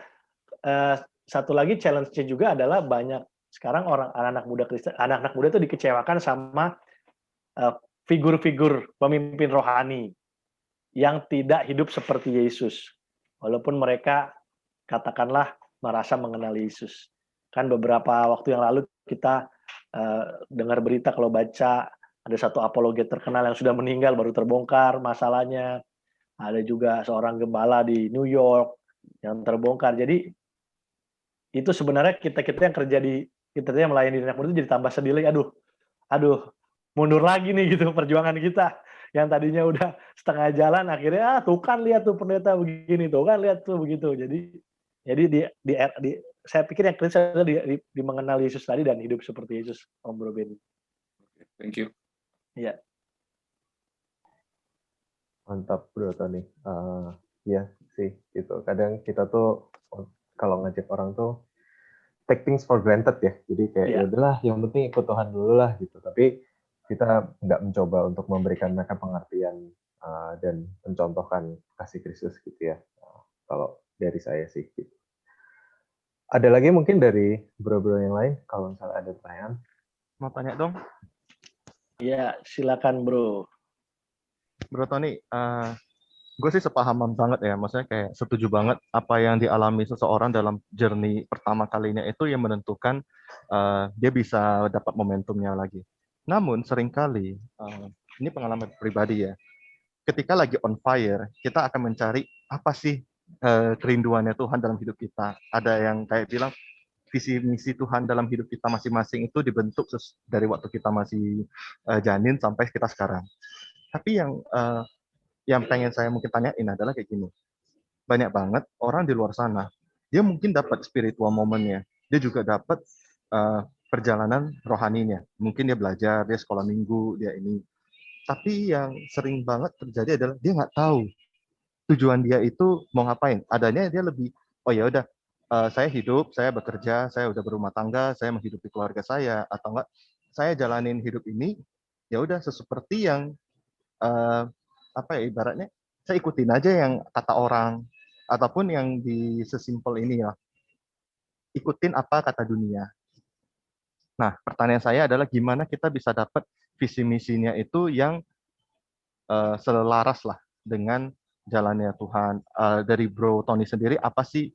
satu lagi challenge-nya juga adalah banyak sekarang anak-anak muda Kristen, anak-anak muda itu dikecewakan sama figur-figur pemimpin rohani yang tidak hidup seperti Yesus. Walaupun mereka katakanlah merasa mengenal Yesus. Kan beberapa waktu yang lalu kita dengar berita, kalau baca ada satu apologet terkenal yang sudah meninggal baru terbongkar masalahnya. Ada juga seorang gembala di New York yang terbongkar. Jadi itu sebenarnya kita yang kerja kita yang melayani di anak muda itu jadi tambah sedih lagi. Aduh, mundur lagi nih gitu perjuangan kita. Yang tadinya udah setengah jalan, akhirnya tuh kan lihat tuh pendeta begini, tuh kan lihat tuh begitu. Jadi saya pikir yang kritis adalah di mengenal Yesus tadi dan hidup seperti Yesus, Om Bro Benny. Thank you. Iya. Mantap Bro Tony. Ya sih gitu. Kadang kita tuh kalau ngajak orang tuh take things for granted ya. Jadi kayak ya udahlah, yang penting ikut Tuhan dulu lah gitu. Tapi kita nggak mencoba untuk memberikan mereka pengertian dan mencontohkan kasih Kristus gitu ya. Kalau dari saya sih gitu. Ada lagi mungkin dari bro-bro yang lain kalau misalnya ada pertanyaan. Mau tanya dong? Iya, silakan Bro. Bro Tony, gue sih sepahaman banget ya, maksudnya kayak setuju banget apa yang dialami seseorang dalam journey pertama kalinya itu yang menentukan dia bisa dapat momentumnya lagi. Namun seringkali, ini pengalaman pribadi ya, ketika lagi on fire, kita akan mencari apa sih kerinduannya Tuhan dalam hidup kita. Ada yang kayak bilang, visi misi Tuhan dalam hidup kita masing-masing itu dibentuk dari waktu kita masih janin sampai kita sekarang. Tapi yang pengen saya mungkin tanyain adalah kayak gini. Banyak banget orang di luar sana, dia mungkin dapat spiritual momennya, dia juga dapat perjalanan rohaninya. Mungkin dia belajar, dia sekolah minggu, dia ini. Tapi yang sering banget terjadi adalah dia nggak tahu tujuan dia itu mau ngapain. Adanya dia lebih, oh ya udah, saya hidup, saya bekerja, saya udah berumah tangga, saya menghidupi keluarga saya, atau enggak, saya jalanin hidup ini, ya udah seperti yang apa ya ibaratnya, saya ikutin aja yang kata orang, ataupun yang di sesimpel ini ya, ikutin apa kata dunia. Nah, pertanyaan saya adalah gimana kita bisa dapat visi misinya itu yang selaras lah dengan jalannya Tuhan. Dari Bro Tony sendiri, apa sih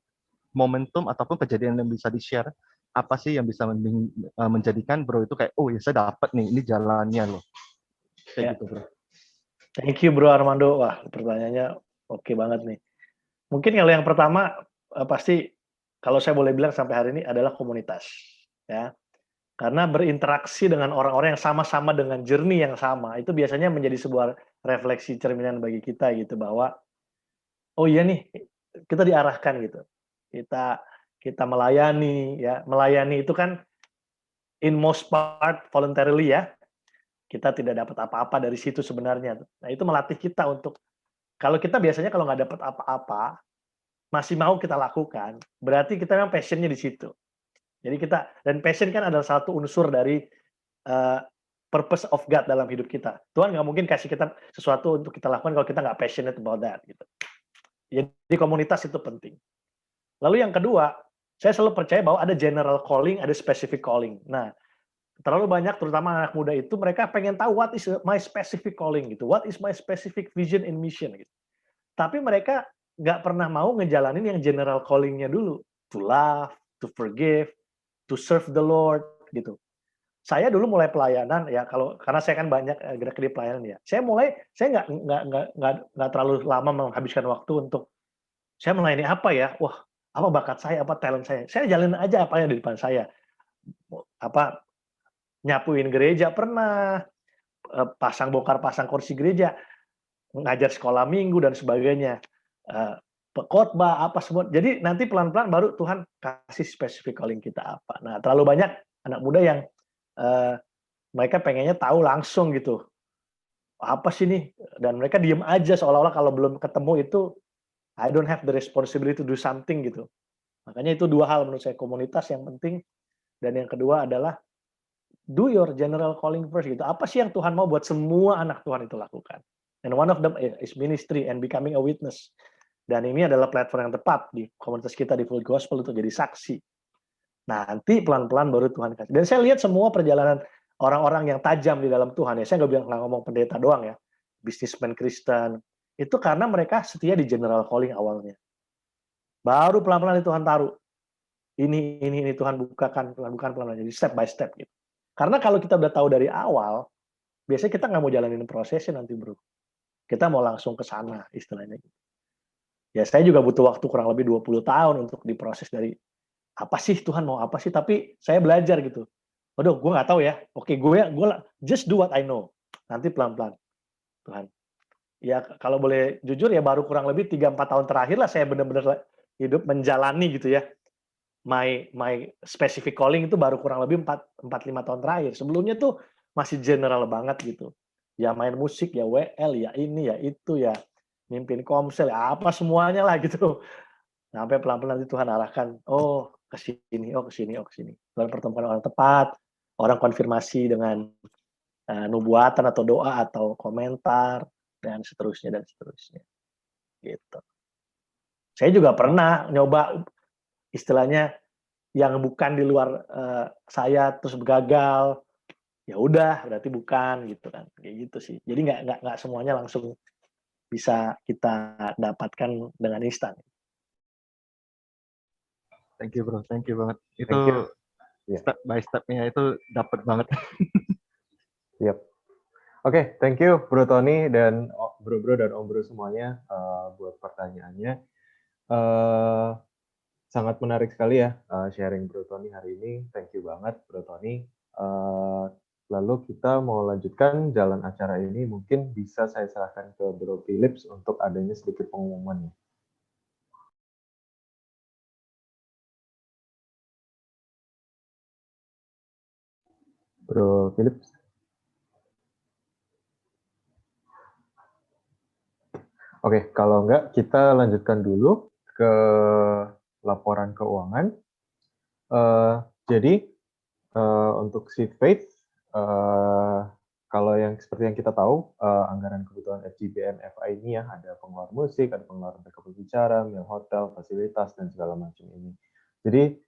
momentum ataupun kejadian yang bisa di-share? Apa sih yang bisa menjadikan Bro itu kayak, oh ya saya dapat nih, ini jalannya loh. Kayak gitu Bro. Thank you Bro Armando. Wah, pertanyaannya oke banget nih. Mungkin kalau yang pertama pasti kalau saya boleh bilang sampai hari ini adalah komunitas, ya. Karena berinteraksi dengan orang-orang yang sama-sama dengan journey yang sama, itu biasanya menjadi sebuah refleksi cerminan bagi kita gitu, bahwa oh iya nih, kita diarahkan gitu. Kita melayani ya. Melayani itu kan in most part voluntarily ya. Kita tidak dapat apa-apa dari situ sebenarnya. Nah, itu melatih kita untuk, kalau kita biasanya kalau nggak dapat apa-apa, masih mau kita lakukan, berarti kita memang passion-nya di situ. Jadi dan passion kan adalah satu unsur dari purpose of God dalam hidup kita. Tuhan nggak mungkin kasih kita sesuatu untuk kita lakukan kalau kita nggak passionate about that. Gitu. Jadi komunitas itu penting. Lalu yang kedua, saya selalu percaya bahwa ada general calling, ada specific calling. Nah, terlalu banyak, terutama anak muda itu, mereka pengen tahu what is my specific calling gitu, what is my specific vision and mission gitu. Tapi mereka nggak pernah mau ngejalanin yang general calling-nya dulu, to love, to forgive, to serve the Lord gitu. Saya dulu mulai pelayanan ya, karena saya kan banyak gerak di pelayanan ya. Saya nggak terlalu lama menghabiskan waktu untuk saya melayani apa ya, wah apa bakat saya, apa talent saya. Saya jalanin aja apa yang di depan saya. Apa nyapuin gereja pernah, bongkar pasang kursi gereja, ngajar sekolah minggu dan sebagainya, khotbah apa semua. Jadi nanti pelan-pelan baru Tuhan kasih specific calling kita apa. Nah, terlalu banyak anak muda yang mereka pengennya tahu langsung gitu. apa sih nih? Dan mereka diem aja seolah-olah kalau belum ketemu itu I don't have the responsibility to do something gitu. Makanya itu dua hal menurut saya, komunitas yang penting, dan yang kedua adalah do your general calling first gitu. Apa sih yang Tuhan mau buat semua anak Tuhan itu lakukan? And one of them is ministry and becoming a witness. Dan ini adalah platform yang tepat di komunitas kita di Full Gospel untuk jadi saksi. Nanti pelan-pelan baru Tuhan kasih. Dan saya lihat semua perjalanan orang-orang yang tajam di dalam Tuhan ya. Saya nggak ngomong pendeta doang ya. Businessman Kristen. Itu karena mereka setia di general calling awalnya. Baru pelan-pelan Tuhan taruh. Ini Tuhan bukakan pelan-pelan. Jadi step by step gitu. Karena kalau kita udah tahu dari awal, biasanya kita nggak mau jalanin prosesnya nanti bro. Kita mau langsung ke sana istilahnya. Ya saya juga butuh waktu kurang lebih 20 tahun untuk diproses dari apa sih Tuhan mau apa sih, tapi saya belajar gitu. Waduh, gue nggak tahu ya. Oke, gue just do what I know. Nanti pelan-pelan. Tuhan. Ya kalau boleh jujur ya baru kurang lebih 3-4 tahun terakhir lah saya benar-benar hidup menjalani gitu ya. My specific calling itu baru kurang lebih 4-5 tahun terakhir. Sebelumnya tuh masih general banget gitu. Ya main musik, ya WL, ya ini, ya itu, ya mimpin komsel, ya apa semuanya lah gitu. Sampai pelan-pelan Tuhan arahkan, oh ke sini, oh ke sini, oh ke sini. Tuhan pertemukan orang tepat, orang konfirmasi dengan nubuatan atau doa atau komentar dan seterusnya. Gitu. Saya juga pernah nyoba istilahnya yang bukan di luar saya terus gagal, ya udah berarti bukan gitu kan, kayak gitu sih. Jadi nggak semuanya langsung bisa kita dapatkan dengan instan. Thank you bro, thank you banget. Itu step by step-nya itu dapat banget. Yep. Oke, thank you Bro Tony dan bro-bro dan om-bro semuanya buat pertanyaannya. Sangat menarik sekali ya sharing Bro Tony hari ini. Thank you banget Bro Tony. Lalu kita mau lanjutkan jalan acara ini. Mungkin bisa saya serahkan ke Bro Philips untuk adanya sedikit pengumuman. Bro Philips. Oke, kalau enggak kita lanjutkan dulu ke laporan keuangan. Jadi untuk Seed Faith, kalau yang seperti yang kita tahu, anggaran kebutuhan FGBM FI ini ya ada pengeluaran musik, ada pengeluaran backup bicara, meal hotel, fasilitas dan segala macam ini. Jadi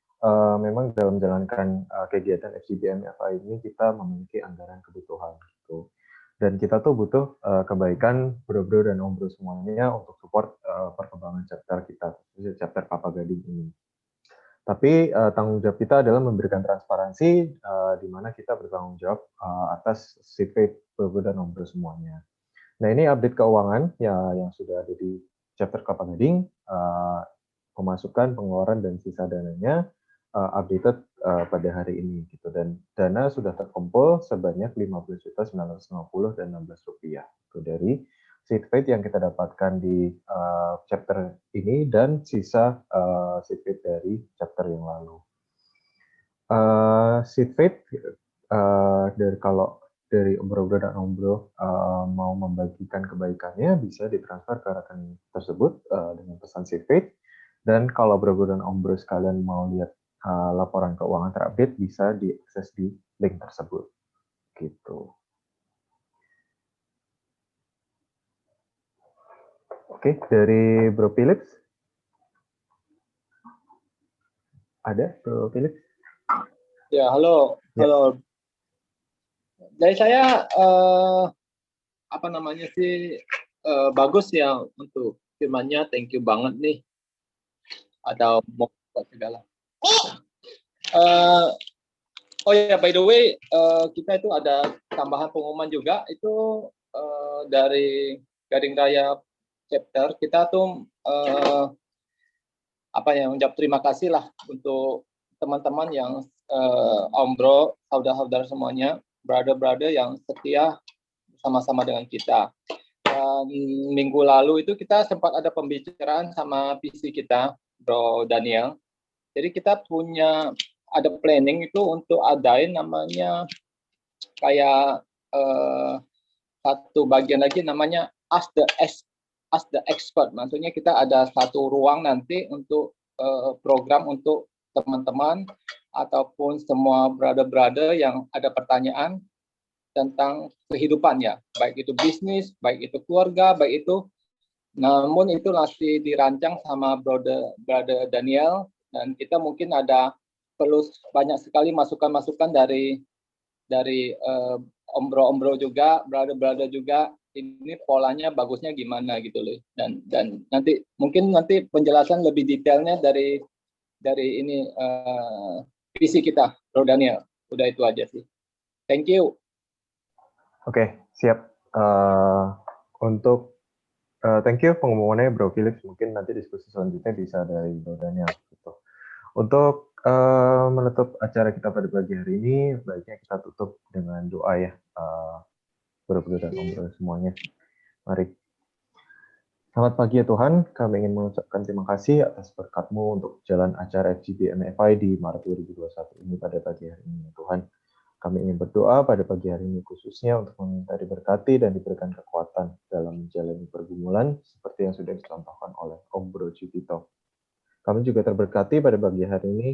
memang dalam menjalankan kegiatan FGBM FI ini kita memiliki anggaran kebutuhan gitu. Dan kita tuh butuh kebaikan bro-bro dan om-bro semuanya untuk support perkembangan chapter kita, chapter Papa Gading ini. Tapi tanggung jawab kita adalah memberikan transparansi di mana kita bertanggung jawab atas Seed Faith bro-bro dan om-bro semuanya. Nah ini update keuangan yang sudah ada di chapter Papa Gading, pemasukan, pengeluaran dan sisa dananya updated pada hari ini gitu, dan dana sudah terkumpul sebanyak 15.950 dan 16 rupiah itu dari Seed Faith yang kita dapatkan di chapter ini dan sisa Seed Faith dari chapter yang lalu. Seed Faith kalau dari om-bro dan om-bro mau membagikan kebaikannya bisa ditransfer ke rekening tersebut dengan pesan Seed Faith, dan kalau bro-bro dan om-bro sekalian mau lihat laporan keuangan terupdate bisa diakses di link tersebut gitu. Oke, dari Bro Philips ada Bro Philips? Ya, halo. Dari saya bagus ya untuk firman-Nya, thank you banget nih. Ada mau segala. Oh ya, by the way, kita itu ada tambahan pengumuman juga itu dari Gading Raya chapter. Kita tuh mengucap terima kasih lah untuk teman-teman yang om-bro, saudara-saudara semuanya, brother-brother yang setia sama-sama dengan kita. Dan minggu lalu itu kita sempat ada pembicaraan sama PC kita, Bro Daniel. Jadi kita ada planning itu untuk adain namanya kayak satu bagian lagi namanya Ask the Expert. Maksudnya kita ada satu ruang nanti untuk program untuk teman-teman ataupun semua brother-brother yang ada pertanyaan tentang kehidupan ya, baik itu bisnis, baik itu keluarga, baik itu, namun itu masih dirancang sama brother Daniel, dan kita mungkin ada perlu banyak sekali masukan-masukan dari ombro-ombro juga, brother juga, ini polanya bagusnya gimana gitu loh, dan nanti mungkin penjelasan lebih detailnya dari ini visi kita, Bro Daniel. Udah itu aja sih. Thank you. Oke, siap. Untuk thank you pengumumannya Bro Philips. Mungkin nanti diskusi selanjutnya bisa dari Bro Daniel. Gitu. Untuk menutup acara kita pada pagi hari ini, baiknya kita tutup dengan doa ya, Bro dan Om semuanya. Mari. Selamat pagi ya Tuhan, kami ingin mengucapkan terima kasih atas berkat-Mu untuk jalan acara FGB MFI di Maret 2021 ini pada pagi hari ini ya Tuhan. Kami ingin berdoa pada pagi hari ini khususnya untuk meminta diberkati dan diberikan kekuatan dalam menjalani pergumulan seperti yang sudah dicontohkan oleh Om Bro Jupito. Kami juga terberkati pada pagi hari ini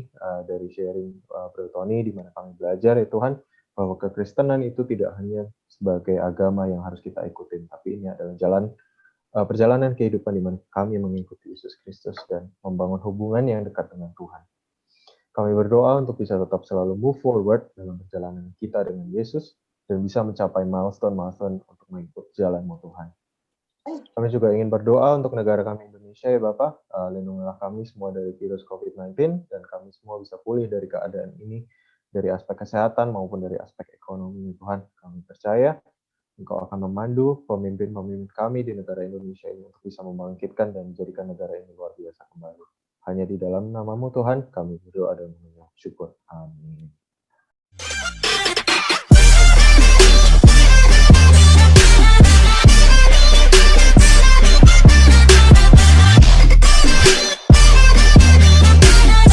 dari sharing Bro Tony di mana kami belajar ya Tuhan bahwa kekristenan itu tidak hanya sebagai agama yang harus kita ikutin, tapi ini adalah perjalanan kehidupan di mana kami mengikuti Yesus Kristus dan membangun hubungan yang dekat dengan Tuhan. Kami berdoa untuk bisa tetap selalu move forward dalam perjalanan kita dengan Yesus dan bisa mencapai milestone-milestone untuk mengikut jalan-Mu Tuhan. Kami juga ingin berdoa untuk negara kami Indonesia ya Bapak, lindungilah kami semua dari virus COVID-19 dan kami semua bisa pulih dari keadaan ini dari aspek kesehatan maupun dari aspek ekonomi Tuhan. Kami percaya Engkau akan memandu pemimpin-pemimpin kami di negara Indonesia ini untuk bisa membangkitkan dan menjadikan negara ini luar biasa kembali. Hanya di dalam nama-Mu Tuhan, kami berdoa dan mengucap syukur. Amin.